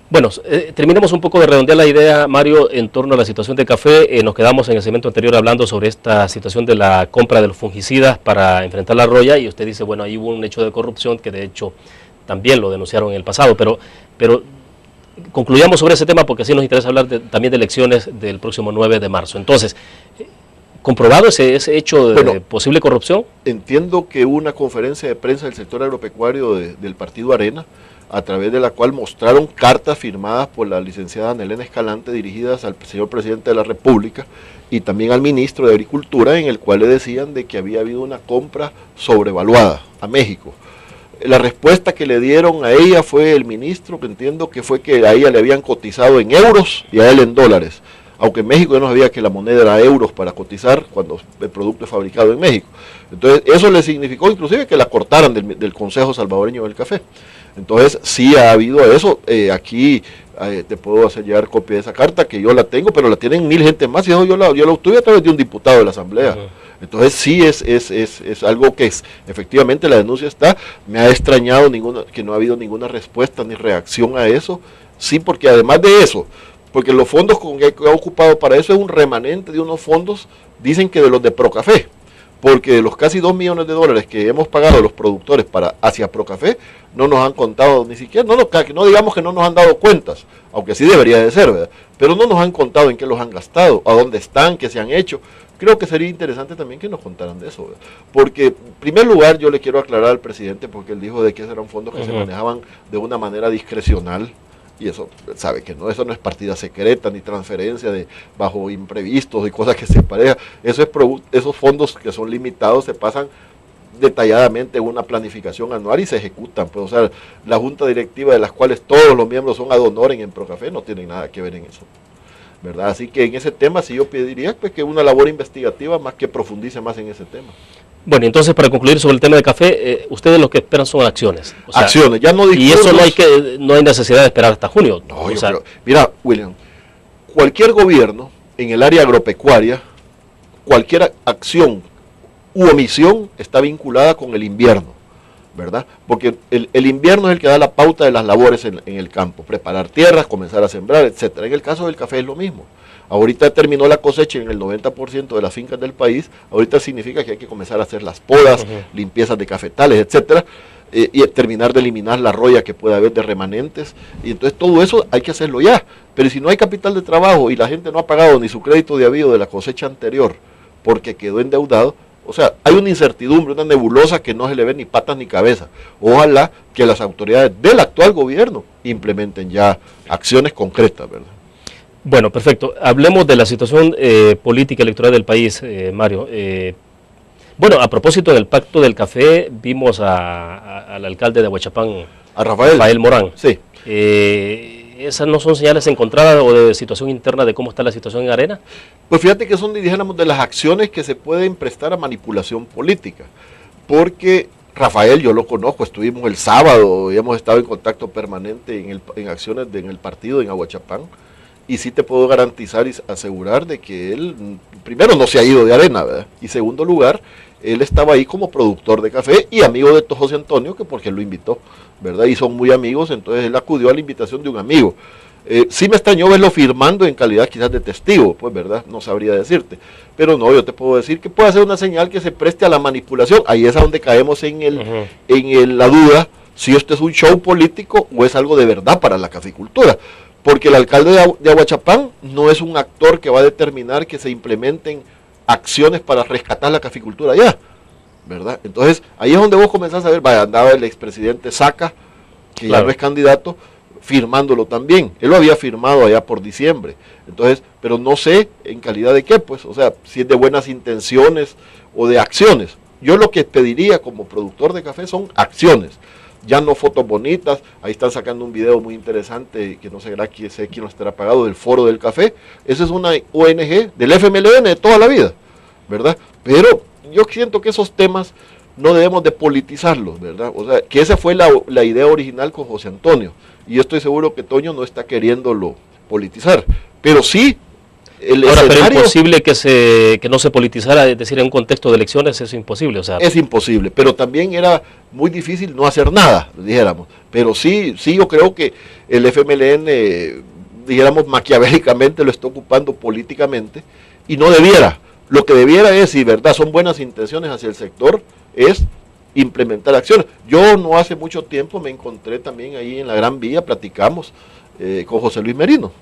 Bueno, terminemos un poco de redondear la idea, Mario, en torno a la situación de café. Nos quedamos en el segmento anterior hablando sobre esta situación de la compra de los fungicidas para enfrentar la roya, y usted dice, bueno, ahí hubo un hecho de corrupción que de hecho también lo denunciaron en el pasado, pero concluyamos sobre ese tema porque así nos interesa hablar también de elecciones del próximo 9 de marzo. Entonces, ¿comprobado ese hecho de posible corrupción? Entiendo que hubo una conferencia de prensa del sector agropecuario del partido Arena, a través de la cual mostraron cartas firmadas por la licenciada Ana Elena Escalante dirigidas al señor presidente de la República y también al ministro de Agricultura, en el cual le decían de que había habido una compra sobrevaluada a México. La respuesta que le dieron a ella fue el ministro, que entiendo que fue que a ella le habían cotizado en euros y a él en dólares, aunque en México ya no sabía que la moneda era euros para cotizar cuando el producto es fabricado en México. Entonces eso le significó inclusive que la cortaran del Consejo Salvadoreño del Café. Entonces sí ha habido eso. Aquí te puedo hacer llegar copia de esa carta, que yo la tengo, pero la tienen 1000 gente más, y eso yo la obtuve a través de un diputado de la Asamblea. Entonces sí es algo que efectivamente la denuncia está. Me ha extrañado que no ha habido ninguna respuesta ni reacción a eso. Sí, porque además de eso, porque los fondos que ha ocupado para eso es un remanente de unos fondos, dicen que de los de Procafé, porque de los casi 2 millones de dólares que hemos pagado los productores hacia Procafé, no nos han contado ni siquiera, no digamos que no nos han dado cuentas, aunque sí debería de ser, ¿verdad? Pero no nos han contado en qué los han gastado, a dónde están, qué se han hecho. Creo que sería interesante también que nos contaran de eso, ¿verdad? Porque, en primer lugar, yo le quiero aclarar al presidente, porque él dijo de que esos eran fondos que se manejaban de una manera discrecional, y eso, sabe que no, eso no es partida secreta, ni transferencia bajo imprevistos y cosas que se parejan. Esos fondos que son limitados se pasan detalladamente en una planificación anual y se ejecutan. Pues, o sea, la junta directiva, de las cuales todos los miembros son ad honorem en Procafé, no tienen nada que ver en eso, ¿verdad? Así que en ese tema sí yo pediría pues, que una labor investigativa más que profundice más en ese tema. Bueno, entonces para concluir sobre el tema de café, ustedes lo que esperan son acciones. O sea, acciones, ya no discursos. Y eso no hay necesidad de esperar hasta junio. No, mira, William, cualquier gobierno en el área agropecuaria, cualquier acción u omisión está vinculada con el invierno, ¿verdad? Porque el invierno es el que da la pauta de las labores en el campo, preparar tierras, comenzar a sembrar, etcétera. En el caso del café es lo mismo. Ahorita terminó la cosecha en el 90% de las fincas del país, ahorita significa que hay que comenzar a hacer las podas, limpiezas de cafetales, etcétera, y terminar de eliminar la roya que pueda haber de remanentes, y entonces todo eso hay que hacerlo ya. Pero si no hay capital de trabajo y la gente no ha pagado ni su crédito de habido de la cosecha anterior porque quedó endeudado, o sea, hay una incertidumbre, una nebulosa que no se le ve ni patas ni cabeza. Ojalá que las autoridades del actual gobierno implementen ya acciones concretas, ¿verdad? Bueno, perfecto. Hablemos de la situación política electoral del país, Mario. Bueno, a propósito del Pacto del Café, vimos al alcalde de Ahuachapán, a Rafael Morán. Sí. ¿Esas no son señales encontradas o de situación interna de cómo está la situación en Arena? Pues fíjate que son, dijéramos, de las acciones que se pueden prestar a manipulación política. Porque Rafael, yo lo conozco, estuvimos el sábado y hemos estado en contacto permanente en acciones en el partido en Ahuachapán. Y sí te puedo garantizar y asegurar de que él, primero, no se ha ido de Arena, ¿verdad? Y segundo lugar, él estaba ahí como productor de café y amigo de José Antonio, que porque él lo invitó, ¿verdad? Y son muy amigos, entonces él acudió a la invitación de un amigo. Sí me extrañó verlo firmando en calidad quizás de testigo, pues, ¿verdad? No sabría decirte. Pero no, yo te puedo decir que puede ser una señal que se preste a la manipulación. Ahí es a donde caemos en la duda si esto es un show político o es algo de verdad para la caficultura. Porque el alcalde de Ahuachapán no es un actor que va a determinar que se implementen acciones para rescatar la caficultura allá, ¿verdad? Entonces, ahí es donde vos comenzás a ver, vaya, andaba el expresidente Saca, que ya no es candidato, firmándolo también. Él lo había firmado allá por diciembre. Entonces, pero no sé en calidad de qué, pues, o sea, si es de buenas intenciones o de acciones. Yo lo que pediría como productor de café son acciones, ya no fotos bonitas. Ahí están sacando un video muy interesante, que no sé quién lo estará pagado, del Foro del Café. Esa es una ONG del FMLN de toda la vida, ¿verdad? Pero yo siento que esos temas no debemos de politizarlos, ¿verdad? O sea, que esa fue la idea original con José Antonio. Y yo estoy seguro que Toño no está queriéndolo politizar. Pero sí, ahora, pero es imposible que no se politizara, es decir, en un contexto de elecciones es imposible. O sea, es imposible, pero también era muy difícil no hacer nada, dijéramos. Pero sí, yo creo que el FMLN, dijéramos, maquiavélicamente lo está ocupando políticamente y no debiera. Lo que debiera es, si verdad son buenas intenciones hacia el sector, es implementar acciones. Yo no hace mucho tiempo me encontré también ahí en la Gran Vía, platicamos con José Luis Merino.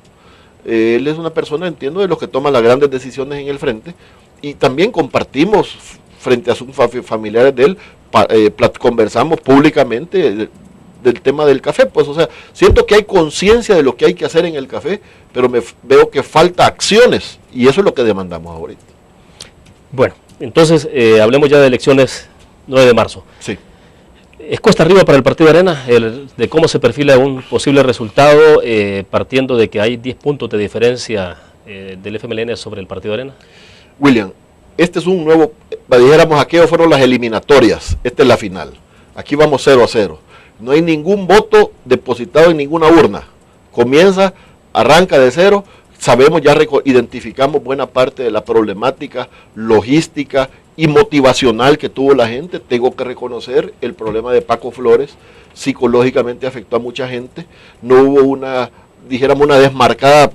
Él es una persona, entiendo, de los que toman las grandes decisiones en el frente, y también compartimos frente a sus familiares de él, conversamos públicamente del tema del café. Pues, o sea, siento que hay conciencia de lo que hay que hacer en el café, pero veo que falta acciones, y eso es lo que demandamos ahorita. Bueno, entonces hablemos ya de elecciones 9 de marzo. Sí. ¿Es cuesta arriba para el Partido Arena de cómo se perfila un posible resultado, partiendo de que hay 10 puntos de diferencia del FMLN sobre el Partido Arena? William, este es un nuevo, dijéramos, aquello fueron las eliminatorias, esta es la final. Aquí vamos 0-0. No hay ningún voto depositado en ninguna urna. Arranca de cero. Sabemos, ya identificamos buena parte de la problemática logística y motivacional que tuvo la gente. Tengo que reconocer el problema de Paco Flores, psicológicamente afectó a mucha gente. No hubo una desmarcada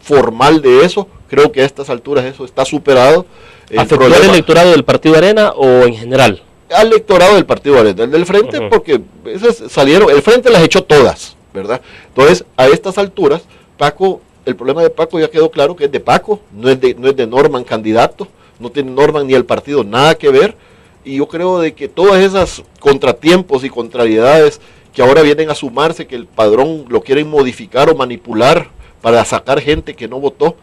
formal de eso. Creo que a estas alturas eso está superado. ¿Afectó al electorado del Partido Arena o en general? Al electorado del Partido Arena, el del Frente, porque el Frente las echó todas, ¿verdad? Entonces, a estas alturas, el problema de Paco ya quedó claro que es de Paco, no es de Norman candidato, no tiene Norman ni el partido nada que ver, y yo creo de que todas esas contratiempos y contrariedades que ahora vienen a sumarse, que el padrón lo quieren modificar o manipular para sacar gente que no votó,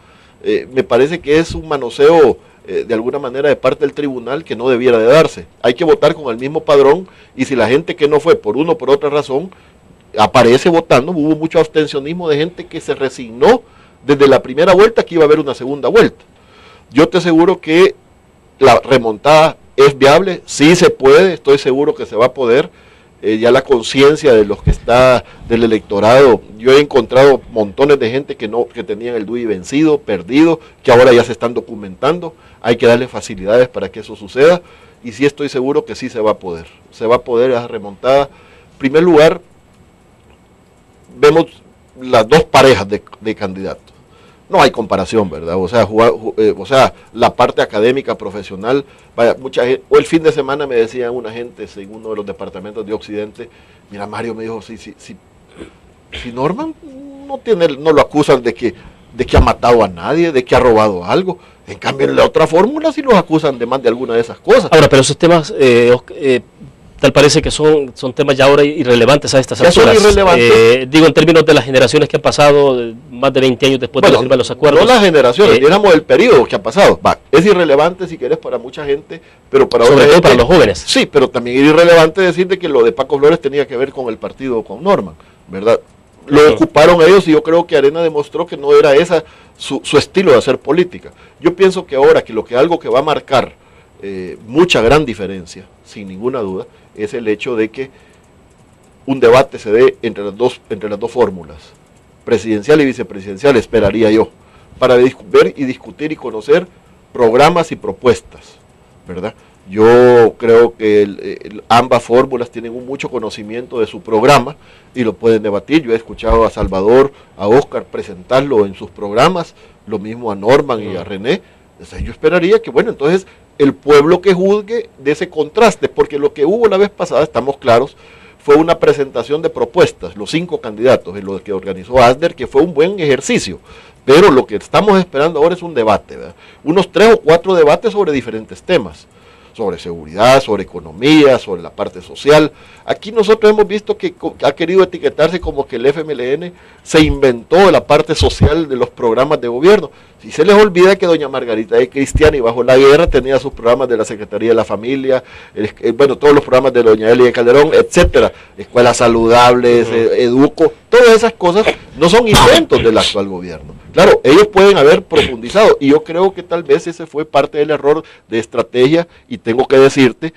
me parece que es un manoseo de alguna manera de parte del tribunal que no debiera de darse. Hay que votar con el mismo padrón, y si la gente que no fue por una o por otra razón aparece votando, hubo mucho abstencionismo de gente que se resignó desde la primera vuelta que iba a haber una segunda vuelta. Yo te aseguro que la remontada es viable, sí se puede, estoy seguro que se va a poder. Ya la conciencia de los que está del electorado, yo he encontrado montones de gente que tenían el DUI vencido, perdido, que ahora ya se están documentando. Hay que darle facilidades para que eso suceda, y sí estoy seguro que sí se va a poder esa remontada. En primer lugar, vemos las dos parejas de candidatos. No hay comparación, ¿verdad? O sea, la parte académica, profesional, vaya, mucha gente, o el fin de semana me decían una gente en uno de los departamentos de Occidente, mira, Mario me dijo, si Norman no lo acusan de que ha matado a nadie, de que ha robado algo. En cambio, en la otra fórmula sí los acusan de más de alguna de esas cosas. Ahora, pero esos temas, tal parece que son temas ya ahora irrelevantes a estas alturas. Son irrelevantes. Digo, en términos de las generaciones que han pasado, más de 20 años después de firmar los acuerdos. No las generaciones, digamos el periodo que ha pasado. Es irrelevante si querés para mucha gente, pero sobre todo para los jóvenes. Sí, pero también es irrelevante decir de que lo de Paco Flores tenía que ver con el partido, con Norman, ¿verdad? Lo ocuparon ellos, y yo creo que Arena demostró que no era esa su estilo de hacer política. Yo pienso que ahora algo que va a marcar mucha gran diferencia, sin ninguna duda, es el hecho de que un debate se dé entre las dos fórmulas, presidencial y vicepresidencial, esperaría yo, para ver y discutir y conocer programas y propuestas, ¿verdad? Yo creo que ambas fórmulas tienen mucho conocimiento de su programa y lo pueden debatir. Yo he escuchado a Salvador, a Oscar presentarlo en sus programas, lo mismo a Norman y a René. O sea, yo esperaría que, bueno, entonces el pueblo que juzgue de ese contraste, porque lo que hubo la vez pasada, estamos claros, fue una presentación de propuestas, los 5 candidatos, en lo que organizó Asder, que fue un buen ejercicio. Pero lo que estamos esperando ahora es un debate, ¿verdad? Unos 3 o 4 debates sobre diferentes temas, sobre seguridad, sobre economía, sobre la parte social. Aquí nosotros hemos visto que ha querido etiquetarse como que el FMLN se inventó la parte social de los programas de gobierno. Si se les olvida que doña Margarita de Cristiani bajo la guerra tenía sus programas de la Secretaría de la Familia, bueno, todos los programas de doña Elia Calderón, etcétera, escuelas saludables, educo, todas esas cosas no son inventos del actual gobierno. Claro, ellos pueden haber profundizado y yo creo que tal vez ese fue parte del error de estrategia y tengo que decirte,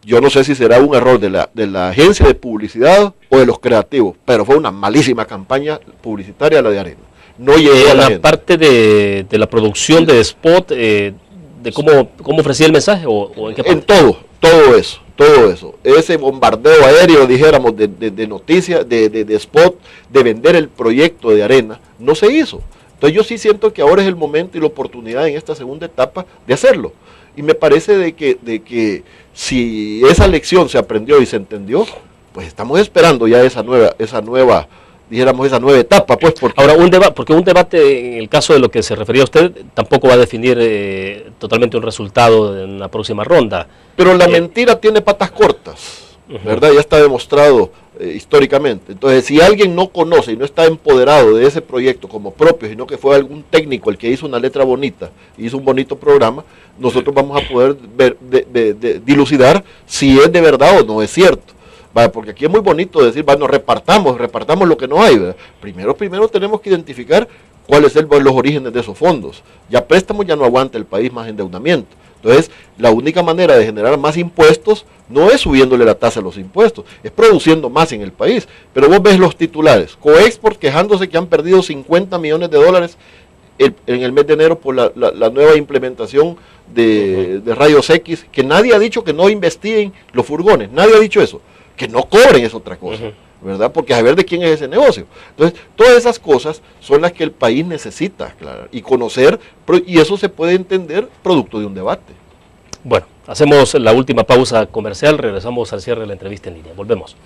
yo no sé si será un error de la agencia de publicidad o de los creativos, pero fue una malísima campaña publicitaria la de Arena. No llegó a la parte de la producción de spot, de cómo ofrecía el mensaje o en qué parte? En todo eso. Ese bombardeo aéreo, dijéramos, de noticias, de spot, de vender el proyecto de Arena, no se hizo. Entonces yo sí siento que ahora es el momento y la oportunidad en esta segunda etapa de hacerlo. Y me parece de que si esa lección se aprendió y se entendió, pues estamos esperando ya esa nueva etapa, pues. Ahora, porque un debate, en el caso de lo que se refería a usted, tampoco va a definir totalmente un resultado en la próxima ronda. Pero la mentira tiene patas cortas, ¿verdad? Ya está demostrado históricamente. Entonces, si alguien no conoce y no está empoderado de ese proyecto como propio, sino que fue algún técnico el que hizo una letra bonita, hizo un bonito programa, nosotros vamos a poder dilucidar si es de verdad o no es cierto. ¿Vale? Porque aquí es muy bonito decir, bueno, repartamos lo que no hay, ¿verdad? Primero tenemos que identificar cuáles son los orígenes de esos fondos. Ya préstamos ya no aguanta el país más endeudamiento. Entonces, la única manera de generar más impuestos no es subiéndole la tasa a los impuestos, es produciendo más en el país. Pero vos ves los titulares, Coexport quejándose que han perdido $50 millones en el mes de enero por la nueva implementación de rayos X, que nadie ha dicho que no investiguen los furgones, nadie ha dicho eso. Que no cobren es otra cosa, ¿verdad? Porque a ver de quién es ese negocio. Entonces, todas esas cosas son las que el país necesita aclarar y conocer, y eso se puede entender producto de un debate. Bueno, hacemos la última pausa comercial, regresamos al cierre de la entrevista en línea. Volvemos.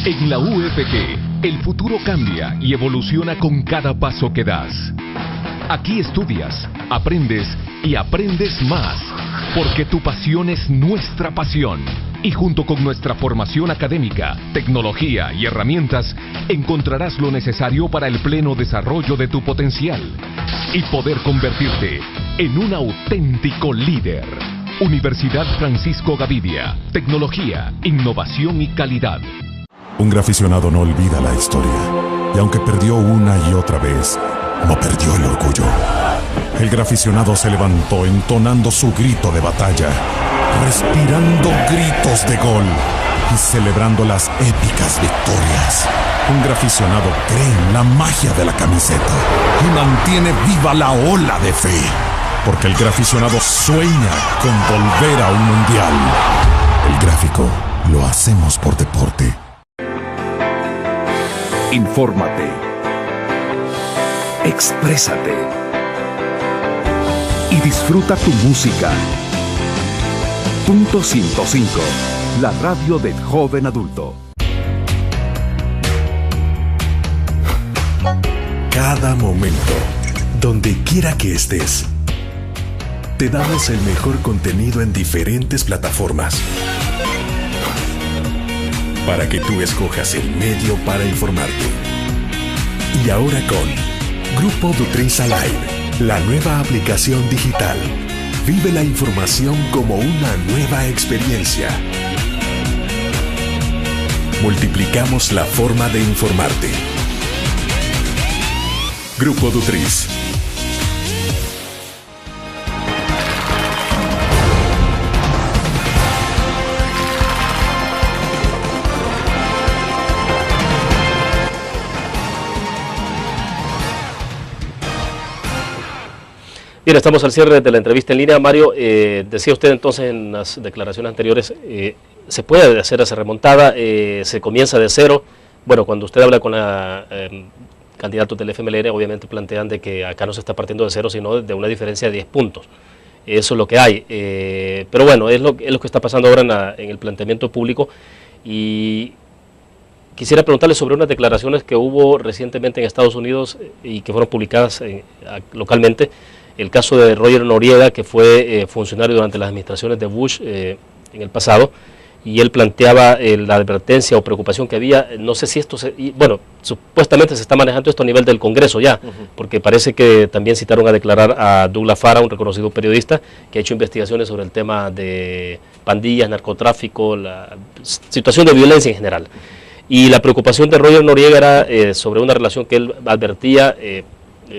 En la UFG, el futuro cambia y evoluciona con cada paso que das. Aquí estudias, aprendes y aprendes más, porque tu pasión es nuestra pasión. Y junto con nuestra formación académica, tecnología y herramientas, encontrarás lo necesario para el pleno desarrollo de tu potencial y poder convertirte en un auténtico líder. Universidad Francisco Gavidia, tecnología, innovación y calidad. Un graficionado no olvida la historia, y aunque perdió una y otra vez, no perdió el orgullo. El graficionado se levantó entonando su grito de batalla, respirando gritos de gol y celebrando las épicas victorias. Un graficionado cree en la magia de la camiseta y mantiene viva la ola de fe, porque el graficionado sueña con volver a un mundial. El gráfico lo hacemos por deporte. Infórmate, exprésate y disfruta tu música. Punto 105, la radio del joven adulto. Cada momento, donde quiera que estés, te damos el mejor contenido en diferentes plataformas, para que tú escojas el medio para informarte. Y ahora con Grupo Dutriza Live, la nueva aplicación digital. Vive la información como una nueva experiencia. Multiplicamos la forma de informarte. Grupo Dutriz. Bien, estamos al cierre de la entrevista en línea. Mario, decía usted entonces en las declaraciones anteriores, se puede hacer esa remontada, se comienza de cero, Bueno, cuando usted habla con la candidatos del FMLN, obviamente plantean de que acá no se está partiendo de cero, sino de una diferencia de 10 puntos. Eso es lo que hay. Pero bueno, es lo que está pasando ahora en el planteamiento público. Y quisiera preguntarle sobre unas declaraciones que hubo recientemente en Estados Unidos y que fueron publicadas localmente. El caso de Roger Noriega, que fue funcionario durante las administraciones de Bush en el pasado, y él planteaba la advertencia o preocupación que había. No sé si esto, bueno, supuestamente se está manejando esto a nivel del Congreso ya, porque parece que también citaron a declarar a Douglas Farah, un reconocido periodista que ha hecho investigaciones sobre el tema de pandillas, narcotráfico, la situación de violencia en general. Y la preocupación de Roger Noriega era sobre una relación que él advertía,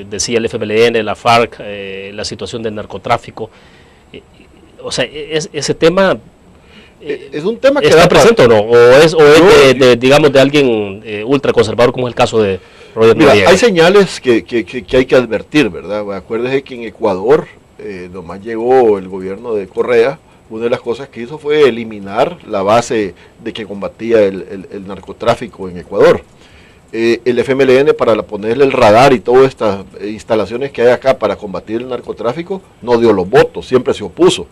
decía el FMLN, la FARC, la situación del narcotráfico. O sea, ese tema... es un tema que ¿está presente o no? ¿O es digamos, de alguien ultraconservador, como es el caso de Roger Noriega? Hay señales que hay que advertir, ¿verdad? Acuérdese que en Ecuador, nomás llegó el gobierno de Correa, una de las cosas que hizo fue eliminar la base de que combatía el narcotráfico en Ecuador. El FMLN, para ponerle el radar y todas estas instalaciones que hay acá para combatir el narcotráfico, no dio los votos, siempre se opuso.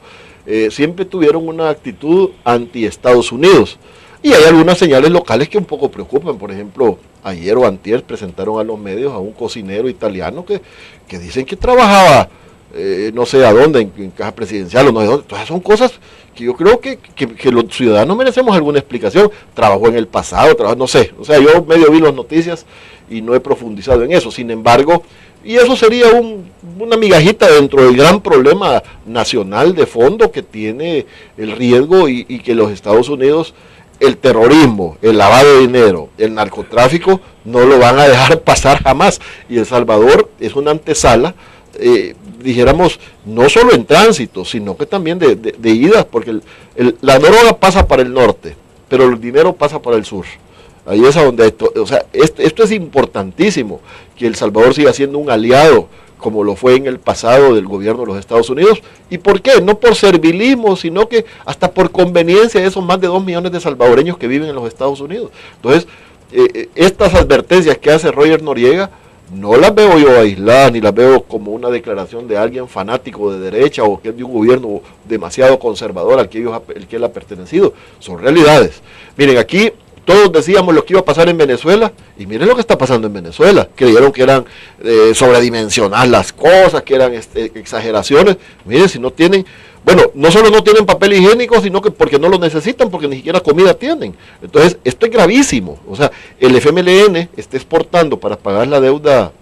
Siempre tuvieron una actitud anti-Estados Unidos. Y hay algunas señales locales que un poco preocupan. Por ejemplo, ayer o antier presentaron a los medios a un cocinero italiano que dicen que trabajaba no sé a dónde, en caja presidencial o no sé dónde. Entonces son cosas que yo creo que los ciudadanos merecemos alguna explicación. Trabajó en el pasado, no sé. O sea, yo medio vi las noticias y no he profundizado en eso. Sin embargo, y eso sería una migajita dentro del gran problema nacional de fondo que tiene el riesgo y que los Estados Unidos, el terrorismo, el lavado de dinero, el narcotráfico, no lo van a dejar pasar jamás. Y El Salvador es una antesala, dijéramos, no solo en tránsito, sino que también de idas, porque la droga pasa para el norte, pero el dinero pasa para el sur. Ahí es a donde esto es importantísimo, que El Salvador siga siendo un aliado, como lo fue en el pasado del gobierno de los Estados Unidos. ¿Y por qué? No por servilismo, sino que hasta por conveniencia de esos más de 2 millones de salvadoreños que viven en los Estados Unidos. Entonces, estas advertencias que hace Roger Noriega, no las veo yo aisladas, ni las veo como una declaración de alguien fanático de derecha o que es de un gobierno demasiado conservador al que él ha pertenecido. Son realidades. Miren, aquí todos decíamos lo que iba a pasar en Venezuela, y miren lo que está pasando en Venezuela. Creyeron que eran sobredimensionar las cosas, que eran exageraciones. Miren, si no tienen, bueno, no solo no tienen papel higiénico, sino que porque no lo necesitan, porque ni siquiera comida tienen. Entonces, esto es gravísimo. O sea, el FMLN está exportando para pagar la deuda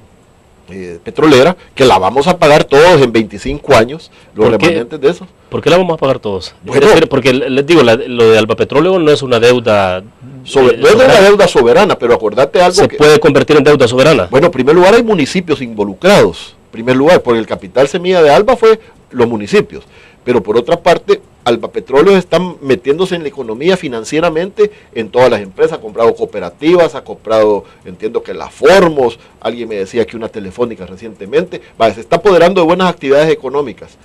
petrolera, que la vamos a pagar todos en 25 años, los remanentes de eso. ¿Por qué la vamos a pagar todos? Bueno, porque les digo, lo de Alba Petróleo no es una deuda no es una deuda soberana, pero acordate algo. ¿Se puede convertir en deuda soberana? Bueno, en primer lugar hay municipios involucrados. En primer lugar, porque el capital semilla de Alba fue los municipios. Pero por otra parte, Alba Petróleo está metiéndose en la economía financieramente en todas las empresas. Ha comprado cooperativas, ha comprado, entiendo que la Formos, alguien me decía que una telefónica recientemente. Se está apoderando de buenas actividades económicas.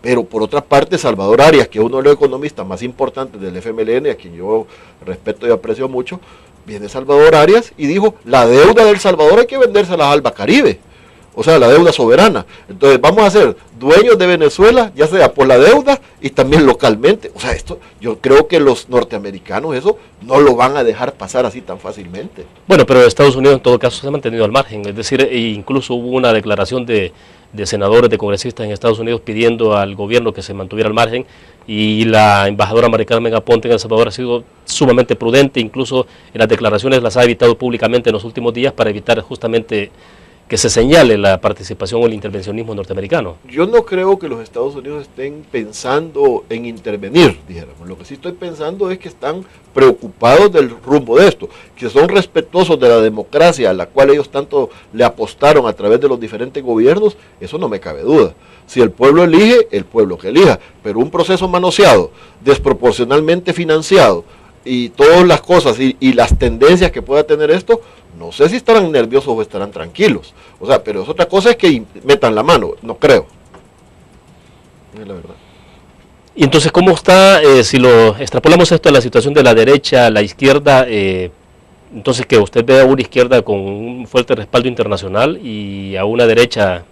Pero por otra parte, Salvador Arias, que es uno de los economistas más importantes del FMLN, a quien yo respeto y aprecio mucho, viene Salvador Arias y dijo, la deuda del Salvador hay que vendérsela a Alba Caribe. O sea, la deuda soberana. Entonces vamos a ser dueños de Venezuela, ya sea por la deuda y también localmente. O sea, esto, yo creo que los norteamericanos eso no lo van a dejar pasar así tan fácilmente. Bueno, pero Estados Unidos en todo caso se ha mantenido al margen. Es decir, incluso hubo una declaración de senadores, de congresistas en Estados Unidos pidiendo al gobierno que se mantuviera al margen, y la embajadora María Carmen Aponte en El Salvador ha sido sumamente prudente, incluso en las declaraciones las ha evitado públicamente en los últimos días para evitar justamente que se señale la participación o el intervencionismo norteamericano. Yo no creo que los Estados Unidos estén pensando en intervenir, dijéramos. Lo que sí estoy pensando es que están preocupados del rumbo de esto, que son respetuosos de la democracia a la cual ellos tanto le apostaron a través de los diferentes gobiernos. Eso no me cabe duda. Si el pueblo elige, el pueblo que elija, pero un proceso manoseado, desproporcionalmente financiado, y todas las cosas y las tendencias que pueda tener esto, no sé si estarán nerviosos o estarán tranquilos. O sea, pero es otra cosa es que metan la mano, no creo. Es la verdad. Y entonces, ¿cómo está, si lo extrapolamos esto a la situación de la derecha, la izquierda, Entonces, que usted ve a una izquierda con un fuerte respaldo internacional y a una derecha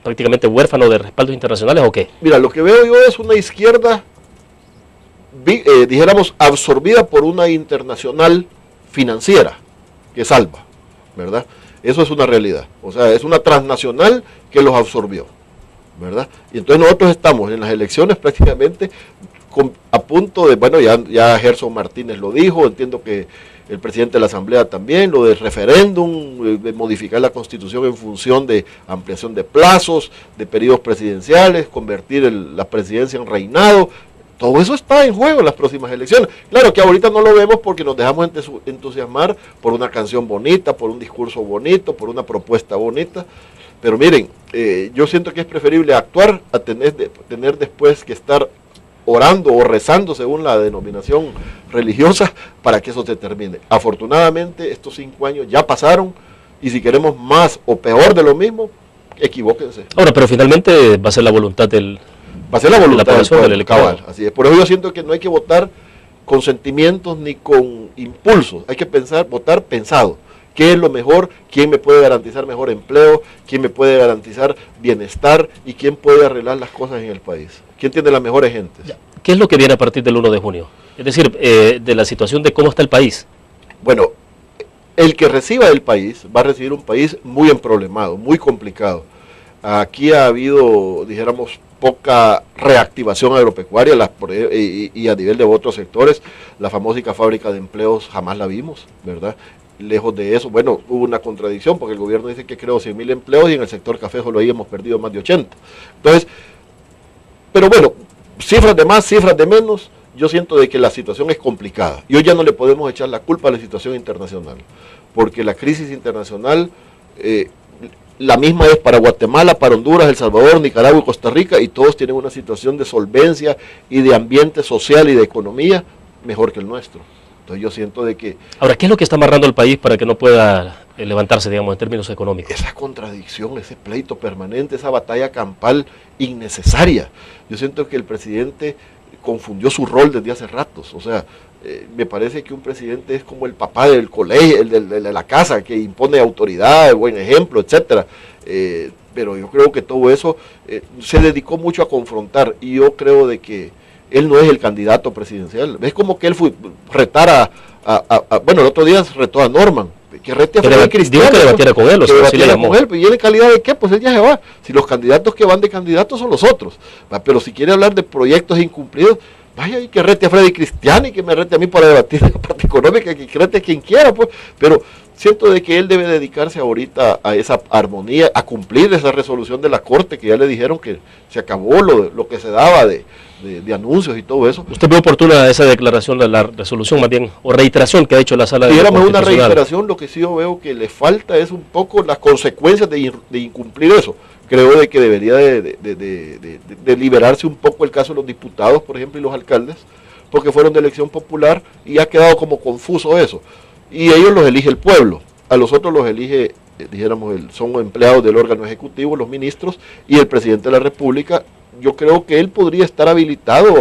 prácticamente huérfano de respaldos internacionales, ¿o qué? Mira, lo que veo yo es una izquierda, dijéramos, absorbida por una internacional financiera que salva, ¿verdad? Eso es una realidad. O sea, es una transnacional que los absorbió, ¿verdad? Y entonces nosotros estamos en las elecciones prácticamente a punto de, bueno, ya Gerson Martínez lo dijo, entiendo que el presidente de la Asamblea también, lo del referéndum, de modificar la Constitución en función de ampliación de plazos, de periodos presidenciales, convertir la presidencia en reinado. Todo eso está en juego en las próximas elecciones. Claro que ahorita no lo vemos porque nos dejamos entusiasmar por una canción bonita, por un discurso bonito, por una propuesta bonita. Pero miren, yo siento que es preferible actuar a tener después que estar orando o rezando según la denominación religiosa para que eso se termine. Afortunadamente estos 5 años ya pasaron y si queremos más o peor de lo mismo, equivóquense. Ahora, pero finalmente va a ser la voluntad del... Va a ser la voluntad del pueblo, del electorado. Así es. Por eso yo siento que no hay que votar con sentimientos ni con impulsos. Hay que votar pensado. ¿Qué es lo mejor? ¿Quién me puede garantizar mejor empleo? ¿Quién me puede garantizar bienestar? ¿Y quién puede arreglar las cosas en el país? ¿Quién tiene las mejores gentes? ¿Qué es lo que viene a partir del 1 de junio? Es decir, de la situación de cómo está el país. Bueno, el que reciba el país va a recibir un país muy emproblemado, muy complicado. Aquí ha habido, dijéramos, poca reactivación agropecuaria y a nivel de otros sectores. La famosa fábrica de empleos jamás la vimos, ¿verdad? Lejos de eso, bueno, hubo una contradicción porque el gobierno dice que creó 100.000 empleos y en el sector café solo ahí hemos perdido más de 80. Entonces, pero bueno, cifras de más, cifras de menos, yo siento de que la situación es complicada. Y hoy ya no le podemos echar la culpa a la situación internacional, porque la crisis internacional, la misma es para Guatemala, para Honduras, El Salvador, Nicaragua y Costa Rica, y todos tienen una situación de solvencia y de ambiente social y de economía mejor que el nuestro. Entonces yo siento de que... Ahora, ¿qué es lo que está amarrando el país para que no pueda levantarse, digamos, en términos económicos? Esa contradicción, ese pleito permanente, esa batalla campal innecesaria. Yo siento que el presidente confundió su rol desde hace ratos. O sea, me parece que un presidente es como el papá del colegio, el de la casa, que impone autoridad, buen ejemplo, etcétera. Pero yo creo que todo eso se dedicó mucho a confrontar, y yo creo de que él no es el candidato presidencial. Es como que él retara bueno, el otro día retó a Norman, que rete a Freddy Cristiano. Digo que debatiera con él, o sea, sí le llamó. Con él, ¿y en calidad de qué? Pues él ya se va. Si los candidatos que van de candidatos son los otros. Pero si quiere hablar de proyectos incumplidos, vaya y que rete a Freddy Cristiano y que me rete a mí para debatir la parte económica, que rete a quien quiera, pues. Pero siento de que él debe dedicarse ahorita a esa armonía, a cumplir esa resolución de la Corte, que ya le dijeron que se acabó lo que se daba de anuncios y todo eso. ¿Usted ve oportuna esa declaración, la resolución más bien, o reiteración que ha hecho la Sala de Constitucional? Una reiteración, lo que sí yo veo que le falta es un poco las consecuencias de incumplir eso. Creo de que debería de liberarse un poco el caso de los diputados, por ejemplo, y los alcaldes, porque fueron de elección popular y ha quedado como confuso eso. Y ellos los elige el pueblo, a los otros los elige, dijéramos, son empleados del órgano ejecutivo, los ministros y el presidente de la República. Yo creo que él podría estar habilitado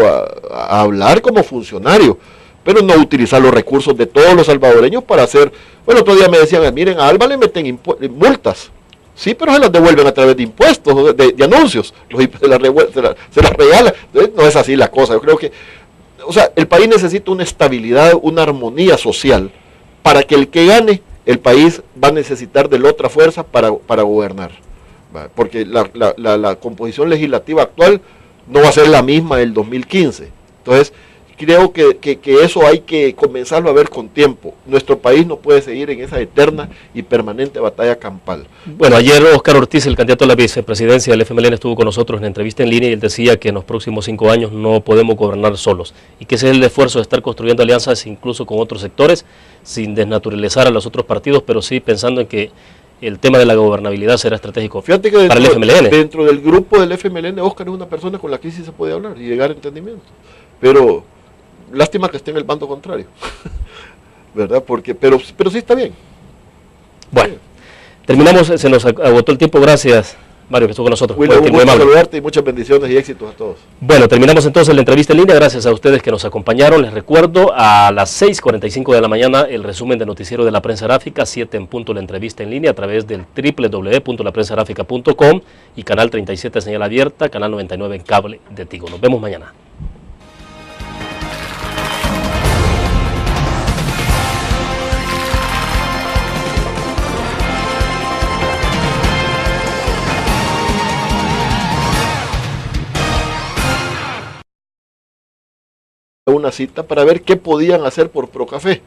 a hablar como funcionario, pero no utilizar los recursos de todos los salvadoreños para hacer... Bueno, otro día me decían, miren, a Alba le meten multas, sí, pero se las devuelven a través de impuestos, de anuncios, se las regalan. Entonces, no es así la cosa. Yo creo que, o sea, el país necesita una estabilidad, una armonía social, para que el que gane, el país va a necesitar de la otra fuerza para gobernar. Porque la composición legislativa actual no va a ser la misma del 2015. Entonces, creo que eso hay que comenzarlo a ver con tiempo. Nuestro país no puede seguir en esa eterna y permanente batalla campal. Bueno, ayer Oscar Ortiz, el candidato a la vicepresidencia del FMLN, estuvo con nosotros en entrevista en línea y él decía que en los próximos 5 años no podemos gobernar solos y que ese es el esfuerzo de estar construyendo alianzas incluso con otros sectores, sin desnaturalizar a los otros partidos, pero sí pensando en que el tema de la gobernabilidad será estratégico. Fíjate que para el FMLN. Dentro del grupo del FMLN, Oscar es una persona con la que sí se puede hablar y llegar a entendimiento. Pero lástima que esté en el bando contrario, ¿verdad? Pero sí está bien. Bueno, terminamos, se nos agotó el tiempo, gracias Mario, que estuvo con nosotros. William, un gusto saludarte y muchas bendiciones y éxitos a todos. Bueno, terminamos entonces la entrevista en línea. Gracias a ustedes que nos acompañaron. Les recuerdo, a las 6:45 de la mañana, el resumen de noticiero de La Prensa Gráfica, 7 en punto la entrevista en línea a través del www.laprensagráfica.com y Canal 37 señal abierta, Canal 99 en cable de Tigo. Nos vemos mañana. Una cita para ver qué podían hacer por Procafé.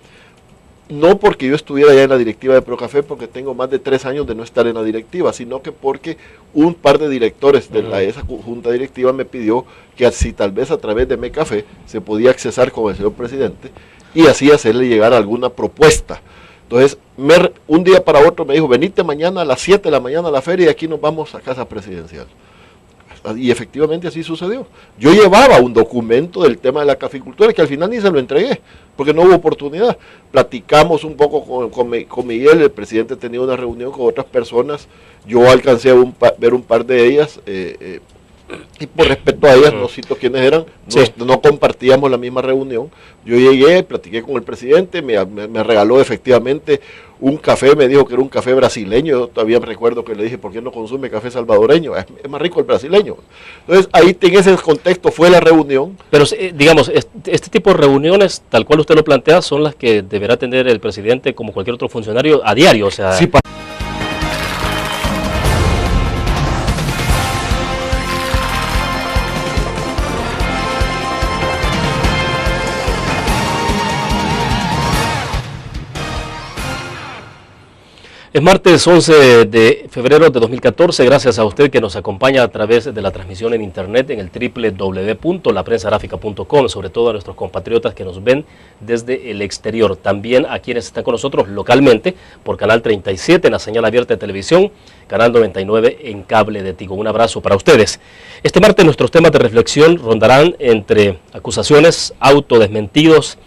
No porque yo estuviera ya en la directiva de Procafé, porque tengo más de 3 años de no estar en la directiva, sino que porque un par de directores de esa junta directiva me pidió que si tal vez a través de Mecafé se podía accesar con el señor presidente y así hacerle llegar alguna propuesta. Entonces, un día para otro me dijo, venite mañana a las 7 de la mañana a la feria y aquí nos vamos a Casa Presidencial. Y efectivamente así sucedió. Yo llevaba un documento del tema de la caficultura que al final ni se lo entregué, porque no hubo oportunidad. Platicamos un poco con Miguel, el presidente tenía una reunión con otras personas, yo alcancé a ver un par de ellas, y por respeto a ellas, no cito quiénes eran, no compartíamos la misma reunión. Yo llegué, platiqué con el presidente, me regaló efectivamente un café, me dijo que era un café brasileño. Yo todavía me recuerdo que le dije, ¿por qué no consume café salvadoreño? Es más rico el brasileño. Entonces ahí en ese contexto fue la reunión. Pero digamos, este tipo de reuniones, tal cual usted lo plantea, son las que deberá tener el presidente como cualquier otro funcionario a diario. O sea, Sí, es martes 11 de febrero de 2014, gracias a usted que nos acompaña a través de la transmisión en internet en el www.laprensagráfica.com, sobre todo a nuestros compatriotas que nos ven desde el exterior, también a quienes están con nosotros localmente por Canal 37 en la señal abierta de televisión, Canal 99 en cable de Tigo. Un abrazo para ustedes. Este martes nuestros temas de reflexión rondarán entre acusaciones, autodesmentidos,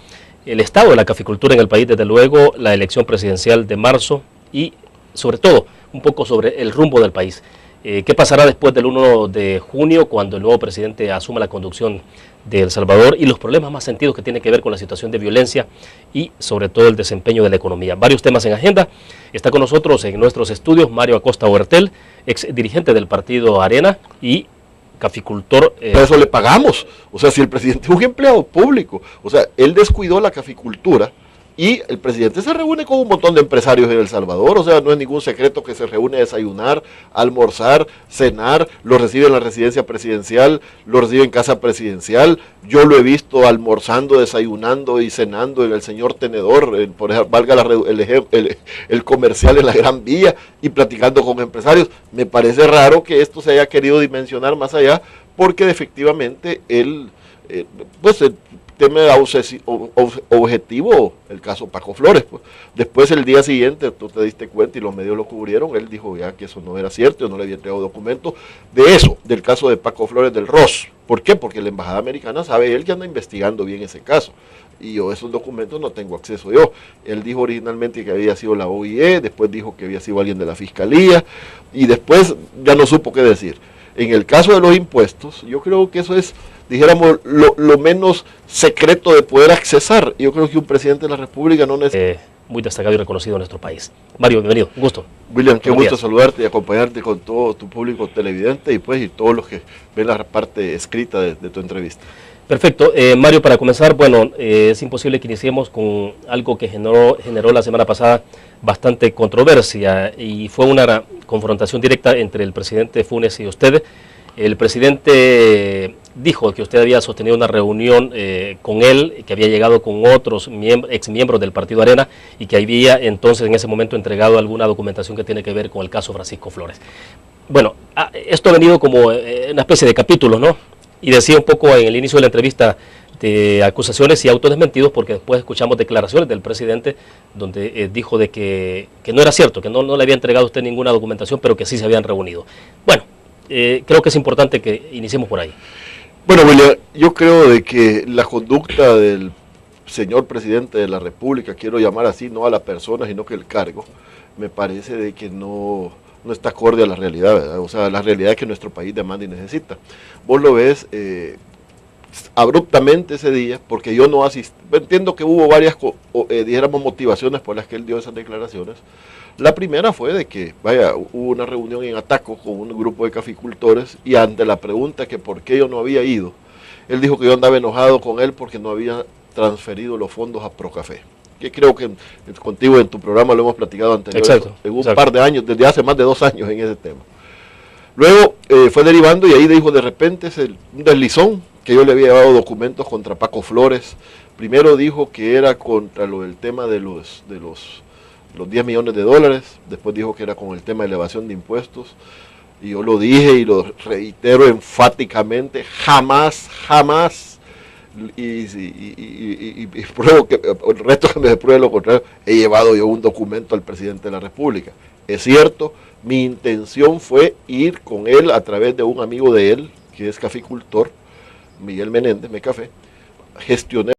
el estado de la caficultura en el país, desde luego la elección presidencial de marzo, y sobre todo un poco sobre el rumbo del país. ¿Qué pasará después del 1 de junio cuando el nuevo presidente asuma la conducción de El Salvador y los problemas más sentidos que tienen que ver con la situación de violencia y sobre todo el desempeño de la economía? Varios temas en agenda. Está con nosotros en nuestros estudios Mario Acosta Huertel, ex dirigente del partido Arena y caficultor. Por eso le pagamos. O sea, si el presidente es un empleado público, o sea, él descuidó la caficultura. Y el presidente se reúne con un montón de empresarios en El Salvador, o sea, no es ningún secreto que se reúne a desayunar, a almorzar, cenar, lo recibe en la residencia presidencial, lo recibe en casa presidencial. Yo lo he visto almorzando, desayunando y cenando en el señor Tenedor, por ejemplo, valga el comercial en la Gran Vía, y platicando con empresarios. Me parece raro que esto se haya querido dimensionar más allá, porque efectivamente el tema objetivo, el caso Paco Flores, pues. Después el día siguiente, tú te diste cuenta y los medios lo cubrieron, él dijo ya que eso no era cierto, yo no le había entregado documentos de eso, del caso de Paco Flores del ROS. ¿Por qué? Porque la embajada americana sabe él que anda investigando bien ese caso, y yo esos documentos no tengo acceso yo. Él dijo originalmente que había sido la OIE, después dijo que había sido alguien de la Fiscalía, y después ya no supo qué decir. En el caso de los impuestos, yo creo que eso es, dijéramos, lo menos secreto de poder accesar. Yo creo que un presidente de la República no necesita... Muy destacado y reconocido en nuestro país. Mario, bienvenido, un gusto. William, qué gusto saludarte y acompañarte con todo tu público televidente y todos los que ven la parte escrita de tu entrevista. Perfecto. Mario, para comenzar, bueno, es imposible que iniciemos con algo que generó la semana pasada bastante controversia, y fue una confrontación directa entre el presidente Funes y usted. El presidente dijo que usted había sostenido una reunión con él, que había llegado con otros exmiembros del partido Arena y que había entonces en ese momento entregado alguna documentación que tiene que ver con el caso Francisco Flores. Bueno, esto ha venido como una especie de capítulo, ¿no? Y decía un poco en el inicio de la entrevista de acusaciones y autodesmentidos, porque después escuchamos declaraciones del presidente donde dijo de que no era cierto, que no le había entregado a usted ninguna documentación, pero que sí se habían reunido. Bueno, creo que es importante que iniciemos por ahí. Bueno, William, yo creo de que la conducta del señor presidente de la República, quiero llamar así, no a la persona, sino que el cargo, me parece de que no no está acorde a la realidad, ¿verdad? O sea, la realidad que nuestro país demanda y necesita. Vos lo ves abruptamente ese día, porque yo no asistí. Entiendo que hubo varias, dijéramos, motivaciones por las que él dio esas declaraciones. La primera fue de que, hubo una reunión en Ataco con un grupo de caficultores y ante la pregunta que por qué yo no había ido, él dijo que yo andaba enojado con él porque no había transferido los fondos a Procafé. Que creo que contigo en tu programa lo hemos platicado anteriormente. En un par de años, desde hace más de 2 años en ese tema. Luego fue derivando y ahí dijo de repente un deslizón que yo le había llevado documentos contra Paco Flores. Primero dijo que era contra lo del tema de los 10 millones de dólares, después dijo que era con el tema de elevación de impuestos, y yo lo dije y lo reitero enfáticamente, jamás, y pruebo que el resto que me pruebe lo contrario, he llevado yo un documento al presidente de la República. Es cierto, mi intención fue ir con él a través de un amigo de él, que es caficultor, Miguel Menéndez, Mecafé, gestioné